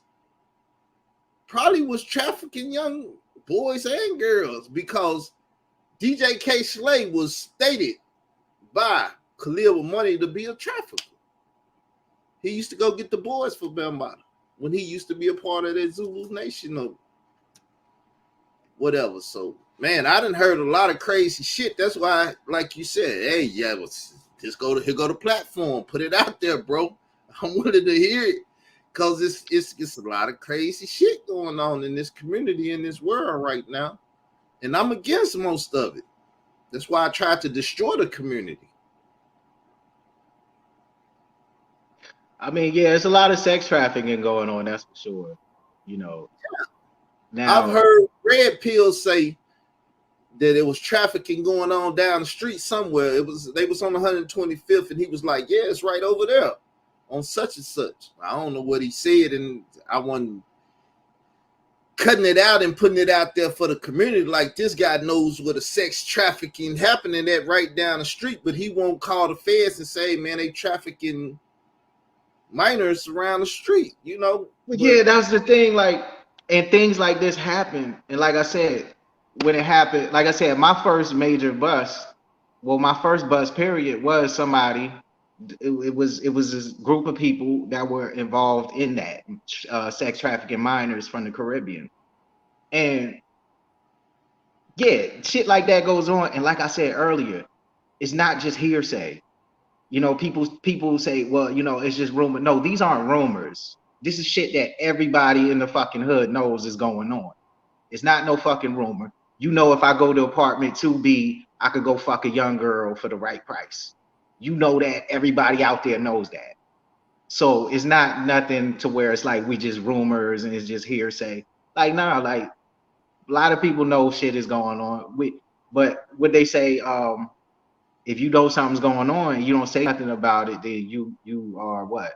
probably was trafficking young boys and girls because DJ K. Slay was stated by Khalil with money to be a trafficker. He used to go get the boys for Bambaataa when he used to be a part of that Zulu Nation or whatever. So, man, I done heard a lot of crazy shit. That's why, like you said, hey, yeah, just go to platform, put it out there, bro. I'm willing to hear it because it's a lot of crazy shit going on in this community, in this world right now, and I'm against most of it. That's why I tried to destroy the community. I mean, yeah, it's a lot of sex trafficking going on, that's for sure. You know. Now I've heard Red Pill say that it was trafficking going on down the street somewhere. They was on 125th, and he was like, yeah, it's right over there on such and such. I don't know what he said, and I wasn't cutting it out and putting it out there for the community. Like, this guy knows what a sex trafficking happening at right down the street, but he won't call the feds and say, man, they trafficking minors around the street, you know. but yeah, that's the thing, like, and things like this happen. And like I said, when it happened, like I said, my first major bust, well, my first bust period was somebody. It was this group of people that were involved in that sex trafficking minors from the Caribbean, and yeah, shit like that goes on. And like I said earlier, It's not just hearsay. You know, people say, well, you know, it's just rumor. No, these aren't rumors. This is shit that everybody in the fucking hood knows is going on. It's not no fucking rumor. You know, if I go to apartment 2B, I could go fuck a young girl for the right price. You know that. Everybody out there knows that. So it's not nothing to where it's like we just rumors and it's just hearsay. Like, nah, like a lot of people know shit is going on. But what they say, if you know something's going on and you don't say nothing about it, then you are what?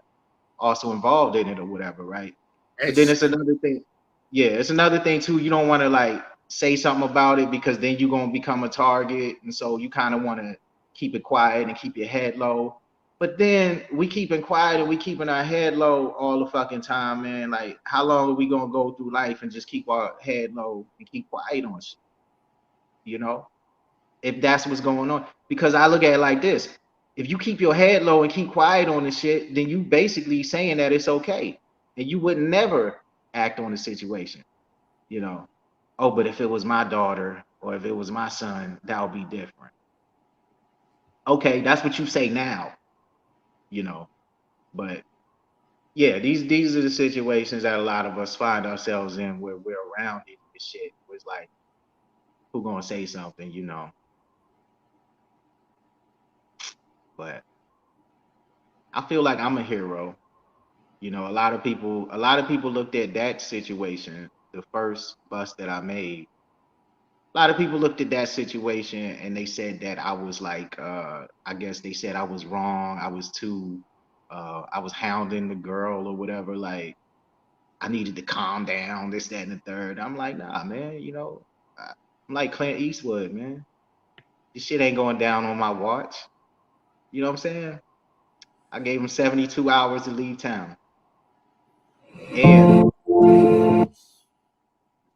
Also involved in it or whatever, right? But then it's Excuse. another thing. Yeah, it's another thing too. You don't want to like say something about it because then you're gonna become a target, and so you kind of want to keep it quiet and keep your head low. But then we keeping quiet and we keeping our head low all the fucking time, man. Like, how long are we gonna go through life and just keep our head low and keep quiet on shit? You know, if that's what's going on. Because I look at it like this: if you keep your head low and keep quiet on the shit, then you basically saying that it's okay, and you would never act on the situation. You know, oh, but if it was my daughter or if it was my son, that would be different. Okay, that's what you say now, you know. But yeah, these are the situations that a lot of us find ourselves in where we're around it and shit. Where it's like, who gonna say something, you know? But I feel like I'm a hero. You know, a lot of people looked at that situation, the first bust that I made. A lot of people looked at that situation and they said that I was like, I guess they said I was wrong. I was hounding the girl or whatever. Like, I needed to calm down, this, that, and the third. I'm like, nah, man, you know, I'm like Clint Eastwood, man. This shit ain't going down on my watch. You know what I'm saying? I gave him 72 hours to leave town.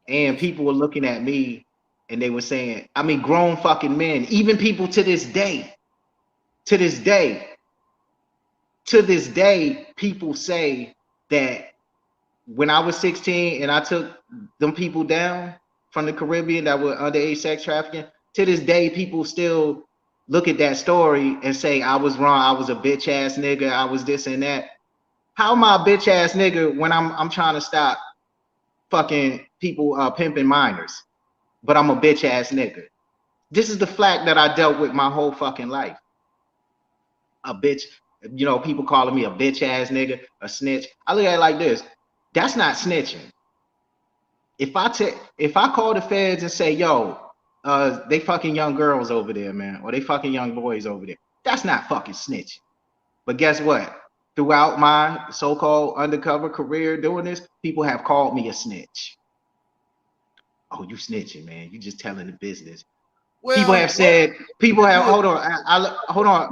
And people were looking at me and they were saying, I mean, grown fucking men, even people to this day, to this day, people say that when I was 16 and I took them people down from the Caribbean that were underage sex trafficking, to this day, people still look at that story and say, I was wrong, I was a bitch ass nigga, I was this and that. How am I a bitch ass nigga when I'm trying to stop fucking people pimping minors, but I'm a bitch ass nigga? This is the flack that I dealt with my whole fucking life. A bitch, you know, people calling me a bitch ass nigga, a snitch. I look at it like this. That's not snitching. If I call the feds and say, yo, they fucking young girls over there, man, or they fucking young boys over there, that's not fucking snitching. But guess what? Throughout my so-called undercover career doing this, people have called me a snitch. Oh, you snitching, man. You just telling the business. People have Well, what said, people have, you hold on,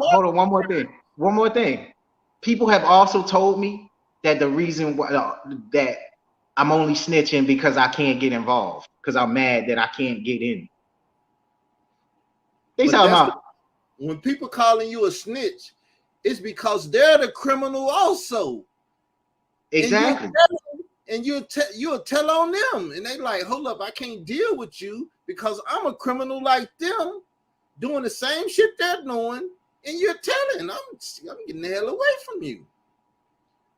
one more thing. People have also told me that the reason that I'm only snitching because I can't get involved, because I'm mad that I can't get in. They but talking that's the about, when people calling you a snitch, it's because they're the criminal also, and exactly. you'll tell on them, and they like, hold up, I can't deal with you because I'm a criminal like them, doing the same shit they're doing, and you're telling I'm getting the hell away from you.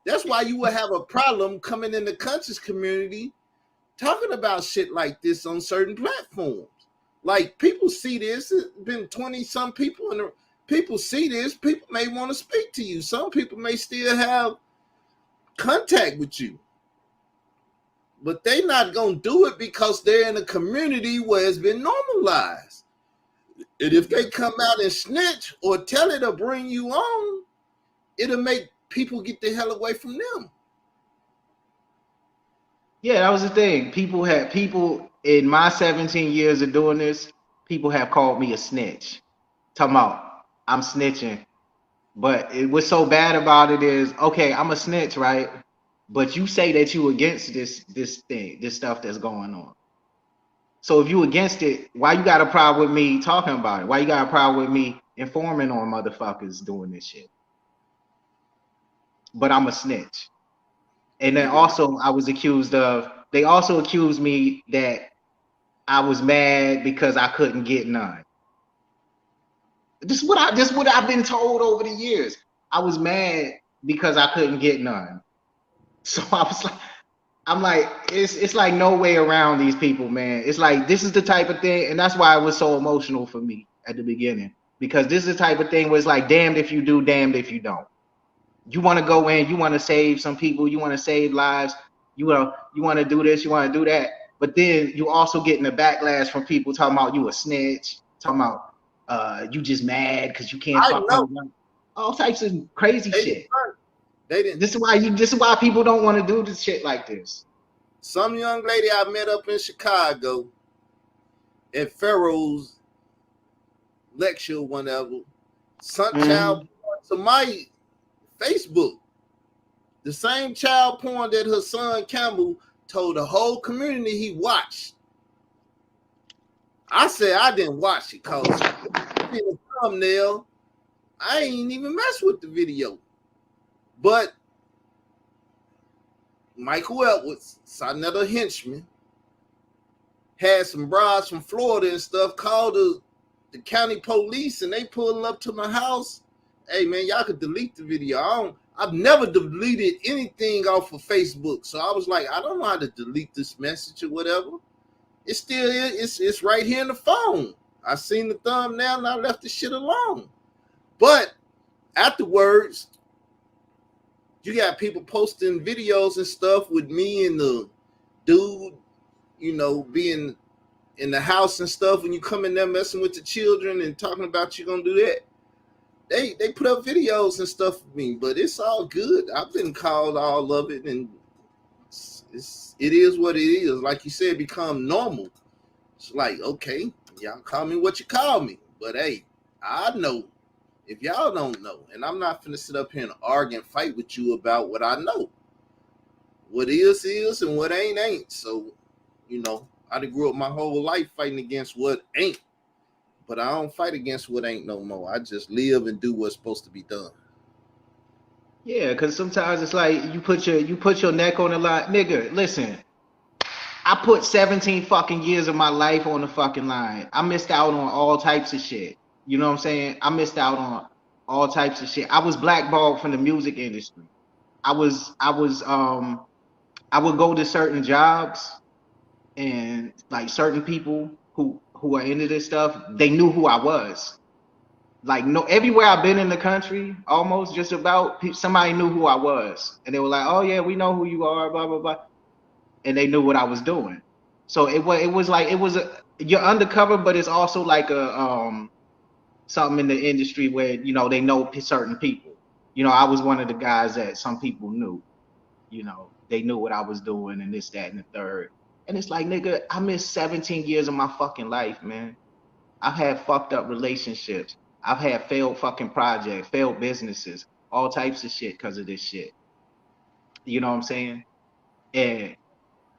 That's why you will have a problem coming in the conscious community talking about shit like this on certain platforms. Like people see this, it's been 20 some people and people see this, people may want to speak to you. Some people may still have contact with you, but they not gonna do it because they're in a community where it's been normalized. And if they come out and snitch or tell it or bring you on, it'll make people get the hell away from them. Yeah, that was the thing. People in my 17 years of doing this, people have called me a snitch. Talking about I'm snitching. But what's so bad about it is, okay, I'm a snitch, right? But you say that you against this thing, this stuff that's going on. So if you against it, why you got a problem with me talking about it? Why you got a problem with me informing on motherfuckers doing this shit? But I'm a snitch. And then also they also accused me that I was mad because I couldn't get none. This is what I've been told over the years. I was mad because I couldn't get none. So I'm like, it's like no way around these people, man. It's like this is the type of thing, and that's why it was so emotional for me at the beginning. Because this is the type of thing where it's like damned if you do, damned if you don't. You want to go in, you want to save some people, you want to save lives, you want to do this, you want to do that, but then you also getting the backlash from people talking about you a snitch, talking about you just mad because you can't I fuck my know wife, all types of crazy they didn't shit. learn. They didn't. This is why people don't want to do this shit like this. Some young lady I met up in Chicago at Pharaoh's lecture or whatever, sent child porn to my Facebook. The same child porn that her son Campbell told the whole community he watched. I said I didn't watch it because the thumbnail, I ain't even mess with the video. But Michael Edwards, another henchman, had some brides from Florida and stuff, called the county police, and they pulling up to my house. Hey man, y'all could delete the video. I've never deleted anything off of Facebook, so I was like, I don't know how to delete this message or whatever. It's still it's right here in the phone. I seen the thumbnail and I left the shit alone. But afterwards, you got people posting videos and stuff with me and the dude, you know, being in the house and stuff. When you come in there messing with the children and talking about you gonna do that, they put up videos and stuff with me. But it's all good. I've been called all of it, and it is what it is. Like you said, become normal. It's like, okay, y'all call me what you call me, but hey, I know if y'all don't know, and I'm not finna sit up here and argue and fight with you about what I know. What is, and what ain't. So, you know, I done grew up my whole life fighting against what ain't, but I don't fight against what ain't no more. I just live and do what's supposed to be done. Yeah, because sometimes it's like you put your neck on the line, nigga. Listen, I put 17 fucking years of my life on the fucking line. I missed out on all types of shit. You know what I'm saying? I missed out on all types of shit. I was blackballed from the music industry. I would go to certain jobs and like certain people who are into this stuff, they knew who I was. Like no, everywhere I've been in the country, almost just about somebody knew who I was, and they were like, "Oh yeah, we know who you are," blah blah blah, and they knew what I was doing. So it was like you're undercover, but it's also like a something in the industry where they know certain people. I was one of the guys that some people knew. They knew what I was doing and this, that, and the third. And it's like, nigga, I missed 17 years of my fucking life, man. I've had fucked up relationships. I've had failed fucking projects, failed businesses, all types of shit because of this shit. You know what I'm saying? And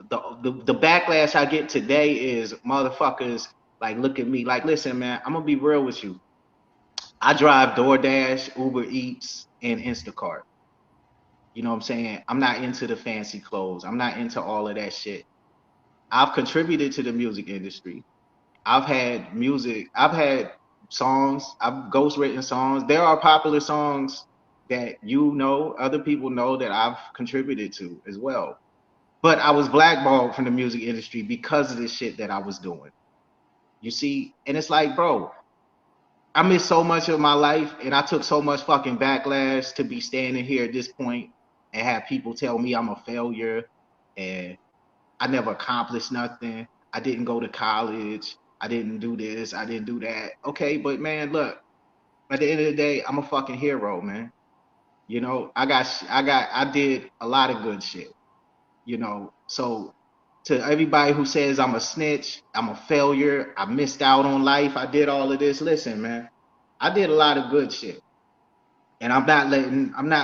the backlash I get today is motherfuckers like look at me like, listen, man, I'm gonna be real with you. I drive DoorDash, Uber Eats, and Instacart. You know what I'm saying? I'm not into the fancy clothes. I'm not into all of that shit. I've contributed to the music industry. I've had songs, I've ghostwritten songs. There are popular songs that other people know that I've contributed to as well. But I was blackballed from the music industry because of this shit that I was doing. You see? And it's like, bro, I missed so much of my life and I took so much fucking backlash to be standing here at this point and have people tell me I'm a failure and I never accomplished nothing. I didn't go to college. I didn't do this. I didn't do that. Okay, but man, look, at the end of the day, I'm a fucking hero, man. I did a lot of good shit, So to everybody who says I'm a snitch, I'm a failure, I missed out on life, I did all of this. Listen, man, I did a lot of good shit. And I'm not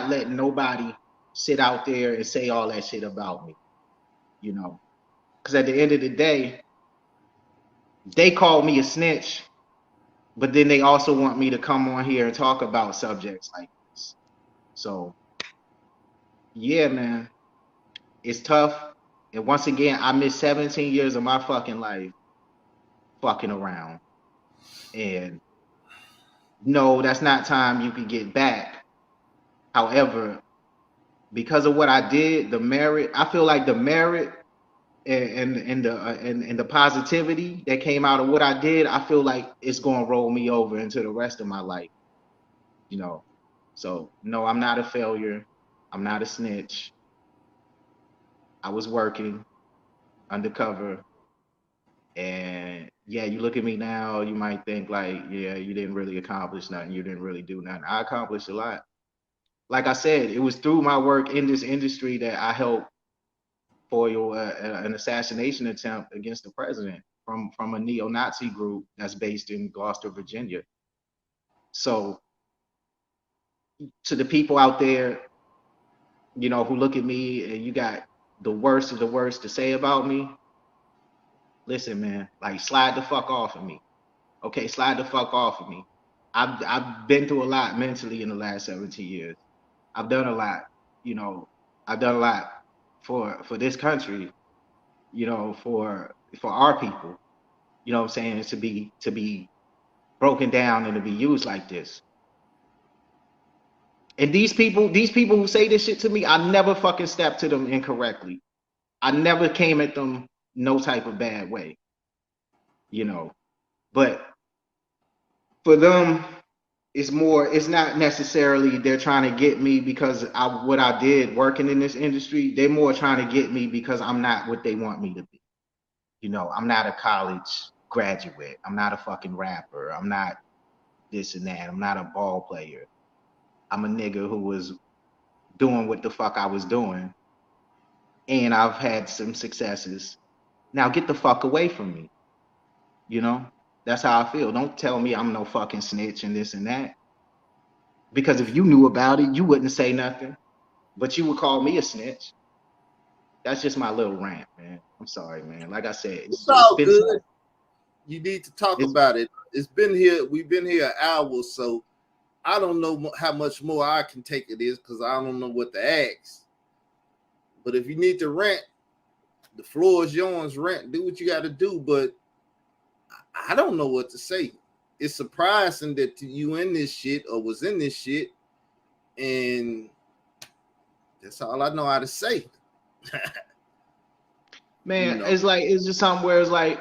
letting nobody sit out there and say all that shit about me, you know. Because at the end of the day, they called me a snitch, but then they also want me to come on here and talk about subjects like this. So yeah, man, it's tough. And once again, I missed 17 years of my fucking life fucking around. And no, that's not time you could get back. However, because of what I did, the merit, I feel like the merit and the positivity that came out of what I did, I feel like it's gonna roll me over into the rest of my life, you know. So no, I'm not a failure. I'm not a snitch. I was working undercover. And yeah, you look at me now, you might think like, yeah, you didn't really accomplish nothing. You didn't really do nothing. I accomplished a lot. Like I said, it was through my work in this industry that I helped foil an assassination attempt against the president from a neo-Nazi group that's based in Gloucester, Virginia. So to the people out there, you know, who look at me and you got the worst of the worst to say about me, listen, man, like slide the fuck off of me. Okay, slide the fuck off of me. I've been through a lot mentally in the last 17 years. I've done a lot, you know. I've done a lot for this country, you know, for our people. You know what I'm saying? To be broken down and to be used like this. And these people who say this shit to me, I never fucking stepped to them incorrectly. I never came at them no type of bad way, you know. But for them, it's not necessarily they're trying to get me because what I did working in this industry. They're more trying to get me because I'm not what they want me to be. You know, I'm not a college graduate. I'm not a fucking rapper. I'm not this and that. I'm not a ball player. I'm a nigga who was doing what the fuck I was doing, and I've had some successes. Now get the fuck away from me. You know, that's how I feel. Don't tell me I'm no fucking snitch and this and that. Because if you knew about it, you wouldn't say nothing. But you would call me a snitch. That's just my little rant, man. I'm sorry, man. Like I said, It's it's all been good. tough. You need to talk It's about it. It's been here. We've been here an hour, so I don't know how much more I can take it is because I don't know what to ask. But if you need to rant, the floor is yours. Rant, do what you got to do. But I don't know what to say. It's surprising that you in this shit or was in this shit, and that's all I know how to say. You man, know, it's just something where it's like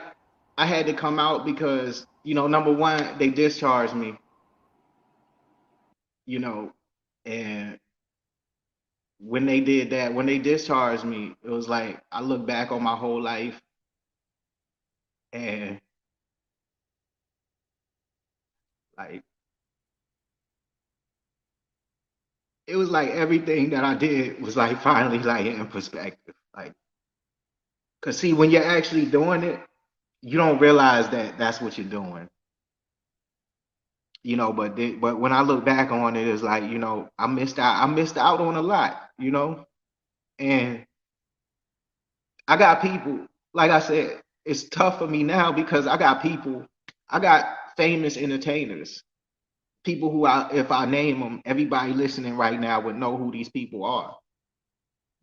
I had to come out because, you know, number one, they discharged me, you know, and when they did that, when they discharged me, it was like I look back on my whole life and like it was like everything that I did was like finally like in perspective. Like, cause see, when you're actually doing it, you don't realize that that's what you're doing, you know. But when I look back on it, it's like, you know, I missed out on a lot, you know. And I got people, like I said, it's tough for me now because I got people, I got famous entertainers, people who if I name them, everybody listening right now would know who these people are.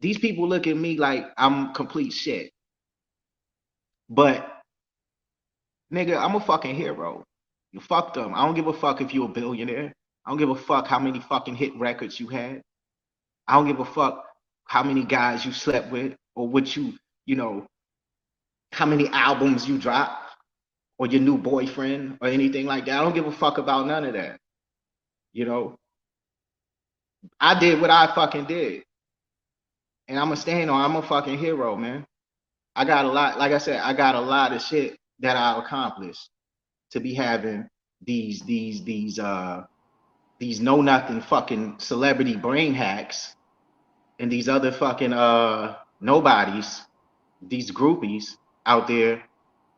These people look at me like I'm complete shit, but nigga, I'm a fucking hero. You fuck them. I don't give a fuck if you're a billionaire. I don't give a fuck how many fucking hit records you had. I don't give a fuck how many guys you slept with or what you know, how many albums you dropped or your new boyfriend or anything like that. I don't give a fuck about none of that. You know, I did what I fucking did. And I'm a stand on, I'm a fucking hero, man. I got a lot, like I said, I got a lot of shit that I accomplished to be having these know nothing fucking celebrity brain hacks and these other fucking nobodies, these groupies out there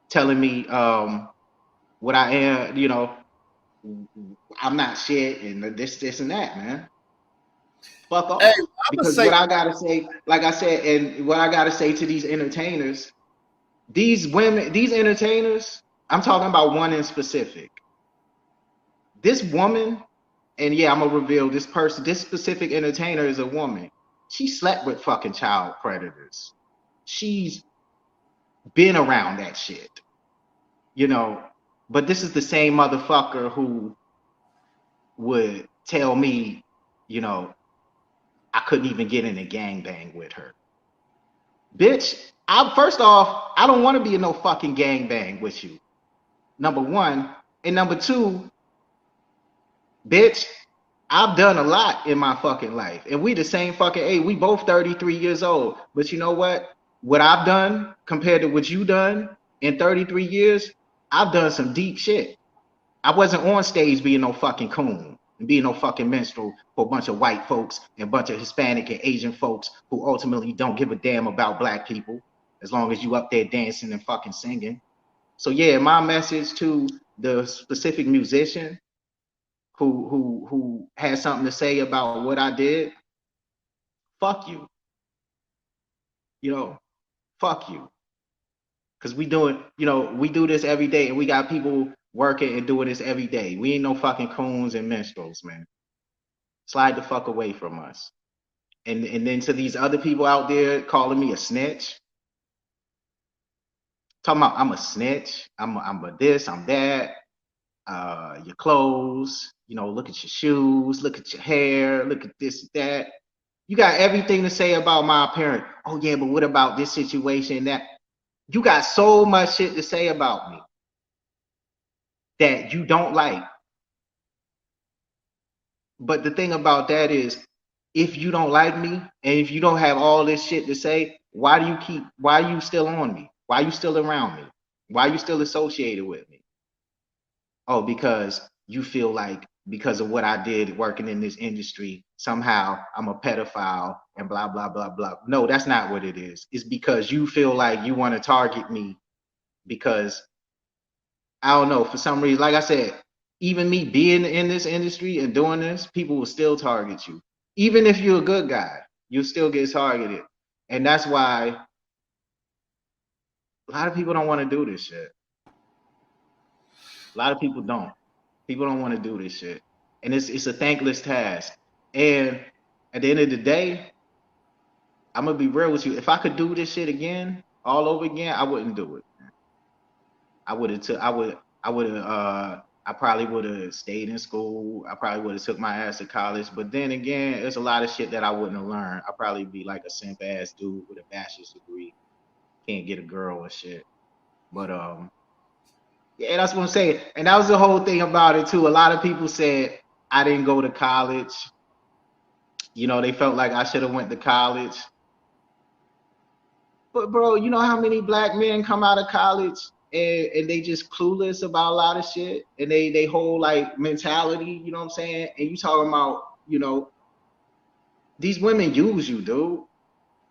telling me what I am, you know, I'm not shit and this and that, man. Fuck hey, off. I'm gonna Because say what I gotta say, like I said, and what I gotta say to these entertainers, these women, these entertainers, I'm talking about one in specific. This woman, and yeah, I'm gonna reveal this person, this specific entertainer is a woman. She slept with fucking child predators. She's been around that shit, you know. But this is the same motherfucker who would tell me, you know, I couldn't even get in a gangbang with her. Bitch, first off, I don't want to be in no fucking gangbang with you. Number one. And number two, bitch, I've done a lot in my fucking life. And we the same fucking age. We both 33 years old. But you know what? What I've done compared to what you done in 33 years, I've done some deep shit. I wasn't on stage being no fucking coon and being no fucking minstrel for a bunch of white folks and a bunch of Hispanic and Asian folks who ultimately don't give a damn about black people as long as you up there dancing and fucking singing. So yeah, my message to the specific musician who has something to say about what I did, fuck you. You know, fuck you. Cause we do this every day, and we got people working and doing this every day. We ain't no fucking coons and minstrels, man. Slide the fuck away from us. And then to these other people out there calling me a snitch, talking about I'm a snitch, I'm a this, I'm that. Your clothes, look at your shoes, look at your hair, look at this, that. You got everything to say about my appearance. Oh yeah, but what about this situation? That you got so much shit to say about me that you don't like. But the thing about that is, if you don't like me and if you don't have all this shit to say, why are you still on me? Why are you still around me? Why are you still associated with me? Oh, because you feel like because of what I did working in this industry, somehow I'm a pedophile and blah, blah, blah, blah. No, that's not what it is. It's because you feel like you want to target me because, I don't know, for some reason, like I said, even me being in this industry and doing this, people will still target you. Even if you're a good guy, you'll still get targeted. And that's why a lot of people don't want to do this shit. A lot of people don't. People don't want to do this shit. And it's a thankless task. And at the end of the day, I'm gonna be real with you. If I could do this shit again, all over again, I wouldn't do it. I probably would have stayed in school. I probably would have took my ass to college. But then again, there's a lot of shit that I wouldn't have learned. I'd probably be like a simp ass dude with a bachelor's degree. Can't get a girl and shit. But yeah, that's what I'm saying. And that was the whole thing about it too. A lot of people said I didn't go to college. They felt like I should have went to college. But bro, you know how many black men come out of college and they just clueless about a lot of shit and they whole like mentality, you know what I'm saying? And you talking about, these women use you, dude.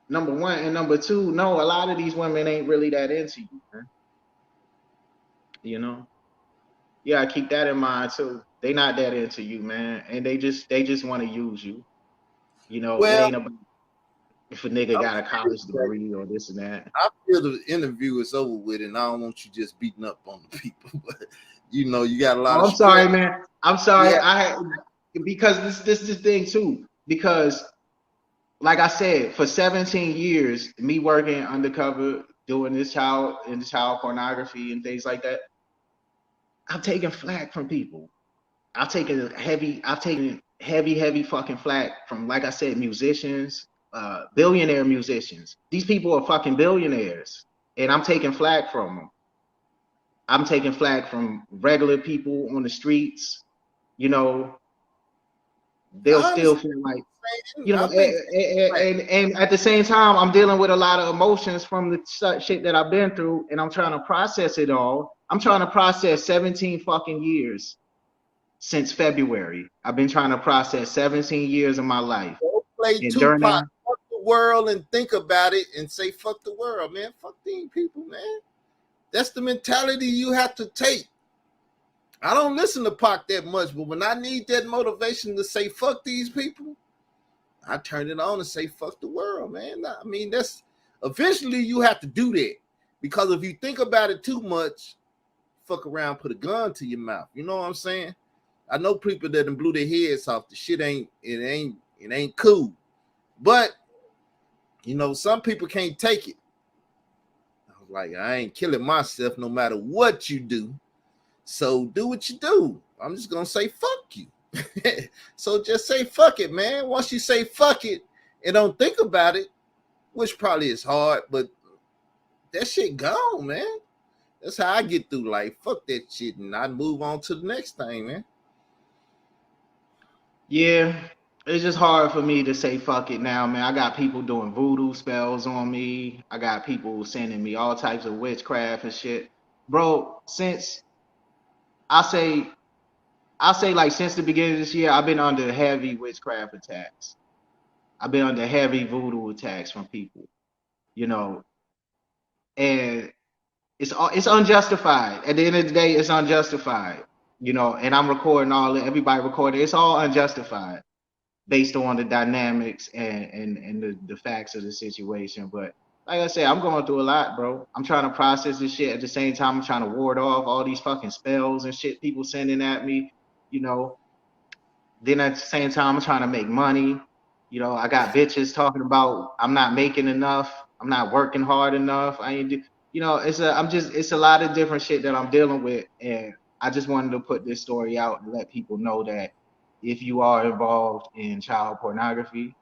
Number one. And number two, no, a lot of these women ain't really that into you, man. Yeah, keep that in mind too. They not that into you, man. And they just want to use you. It Well, ain't about if a nigga got a college degree or this and that. I feel the interview is over with, and I don't want you just beating up on the people. But you got a lot of. I'm sorry, man. I'm sorry. Yeah. Because this is the thing too. Because like I said, for 17 years, me working undercover, doing this child pornography and things like that, I've taken flack from people. I've taken heavy fucking flack from, like I said, musicians, billionaire musicians. These people are fucking billionaires, and I'm taking flack from them. I'm taking flack from regular people on the streets. They'll still feel like, and at the same time, I'm dealing with a lot of emotions from the shit that I've been through, and I'm trying to process it all. I'm trying to process 17 fucking years since February. I've been trying to process 17 years of my life. Don't play and Tupac, fuck the world, and think about it and say, fuck the world, man. Fuck these people, man. That's the mentality you have to take. I don't listen to Pac that much, but when I need that motivation to say, fuck these people, I turn it on and say, fuck the world, man. I mean, that's eventually you have to do that, because if you think about it too much, fuck around, put a gun to your mouth. You know what I'm saying? I know people that done blew their heads off. The shit ain't cool. But some people can't take it. I was like, I ain't killing myself no matter what you do. So do what you do. I'm just gonna say fuck you. So just say fuck it, man. Once you say fuck it and don't think about it, which probably is hard, but that shit gone, man. That's how I get through life. Fuck that shit, and I move on to the next thing, man. Yeah, it's just hard for me to say fuck it now, man. I got people doing voodoo spells on me. I got people sending me all types of witchcraft and shit. Bro, since I say like since the beginning of this year, I've been under heavy witchcraft attacks. I've been under heavy voodoo attacks from people, you know, and it's unjustified. At the end of the day, it's unjustified, you know, and I'm recording all it, everybody recording. It's all unjustified based on the dynamics and the facts of the situation. But like I said, I'm going through a lot, bro. I'm trying to process this shit at the same time. I'm trying to ward off all these fucking spells and shit people sending at me, you know. Then at the same time, I'm trying to make money. You know, I got bitches talking about I'm not making enough. I'm not working hard enough. I ain't do, you know, it's a lot of different shit that I'm dealing with. And I just wanted to put this story out and let people know that if you are involved in child pornography,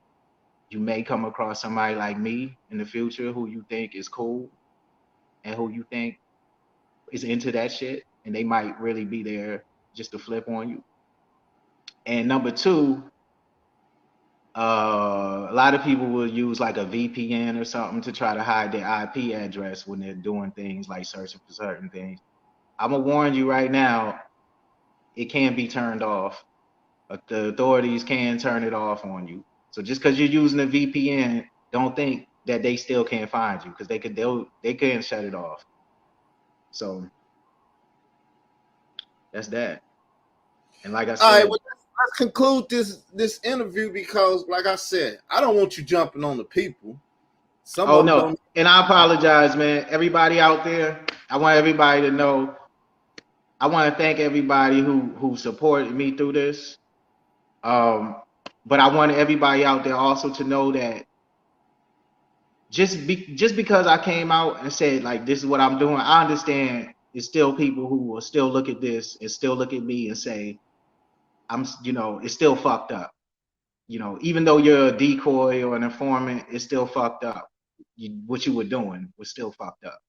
you may come across somebody like me in the future who you think is cool and who you think is into that shit. And they might really be there just to flip on you. And number two, a lot of people will use like a VPN or something to try to hide their IP address when they're doing things like searching for certain things. I'm gonna warn you right now, it can be turned off. The authorities can turn it off on you. So just because you're using a VPN, don't think that they still can't find you because they can shut it off. So that's that. And like I All right, said, well, let's conclude this interview because, like I said, I don't want you jumping on the people. Some oh of them no, don't. and I apologize, man. Everybody out there, I want everybody to know I want to thank everybody who supported me through this. Um, but I want everybody out there also to know that just because I came out and said like this is what I'm doing, I understand there's still people who will still look at this and still look at me and say you know, it's still fucked up. You know, even though you're a decoy or an informant, it's still fucked up. What you were doing was still fucked up.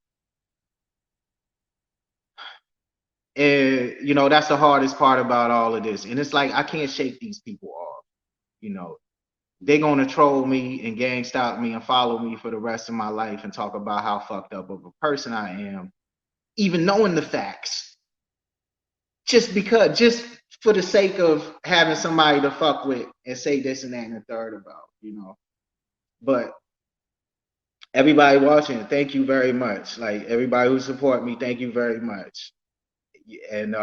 And you know, that's the hardest part about all of this. And it's like I can't shake these people off. You know, they're gonna troll me and gang stalk me and follow me for the rest of my life and talk about how fucked up of a person I am, even knowing the facts, just for the sake of having somebody to fuck with and say this and that and the third about, you know. But everybody watching, thank you very much. Like everybody who support me, thank you very much. And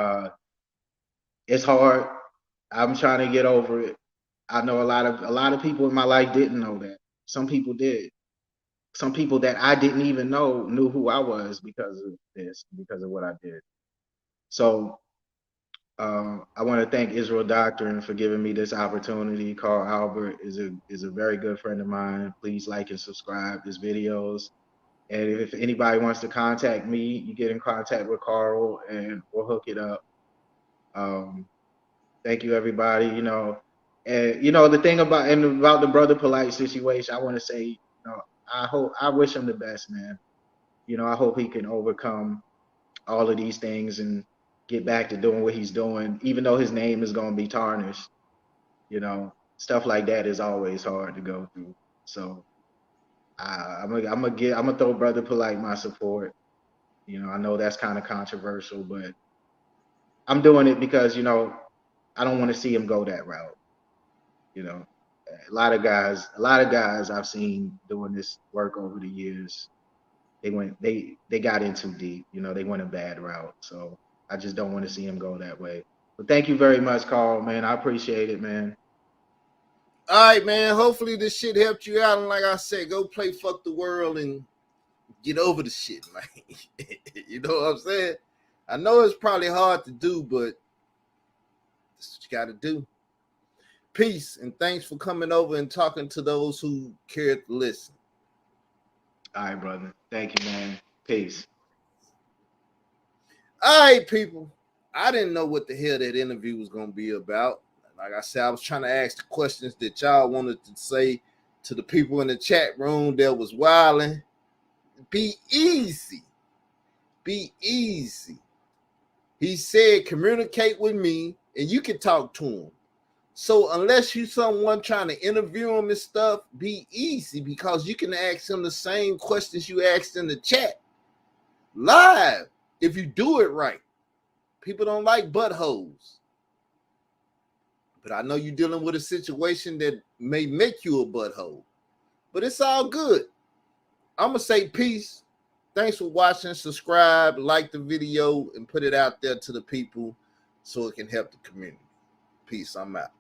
it's hard. I'm trying to get over it. I know a lot of people in my life didn't know that. Some people did. Some people that I didn't even know knew who I was because of this, because of what I did. So I want to thank Israel Doctrine for giving me this opportunity. Carl Albert is a very good friend of mine. Please like and subscribe his videos. And if anybody wants to contact me, you get in contact with Carl and we'll hook it up. Um, thank you, everybody. You know, and you know the thing about the brother Polite situation, I want to say, you know, I wish him the best, man. You know, I hope he can overcome all of these things and get back to doing what he's doing, even though his name is going to be tarnished. You know, stuff like that is always hard to go through. So I'm gonna throw Brother Polite my support. You know, I know that's kind of controversial, but I'm doing it because you know I don't want to see him go that route. You know, a lot of guys I've seen doing this work over the years, they got in too deep. You know, they went a bad route. So I just don't want to see him go that way. But thank you very much, Carl, man. I appreciate it, man. All right, man. Hopefully this shit helped you out. And like I said, go play fuck the world and get over the shit, man. You know what I'm saying? I know it's probably hard to do, but that's what you got to do. Peace and thanks for coming over and talking to those who cared to listen. All right, brother. Thank you, man. Peace. All right, people. I didn't know what the hell that interview was going to be about. Like I said, I was trying to ask the questions that y'all wanted to say to the people in the chat room that was wilding. Be easy. Be easy. He said, communicate with me and you can talk to him. So unless you someone trying to interview him and stuff, be easy, because you can ask him the same questions you asked in the chat live if you do it right. People don't like buttholes. But I know you're dealing with a situation that may make you a butthole. But it's all good. I'm going to say peace. Thanks for watching. Subscribe, like the video, and put it out there to the people so it can help the community. Peace. I'm out.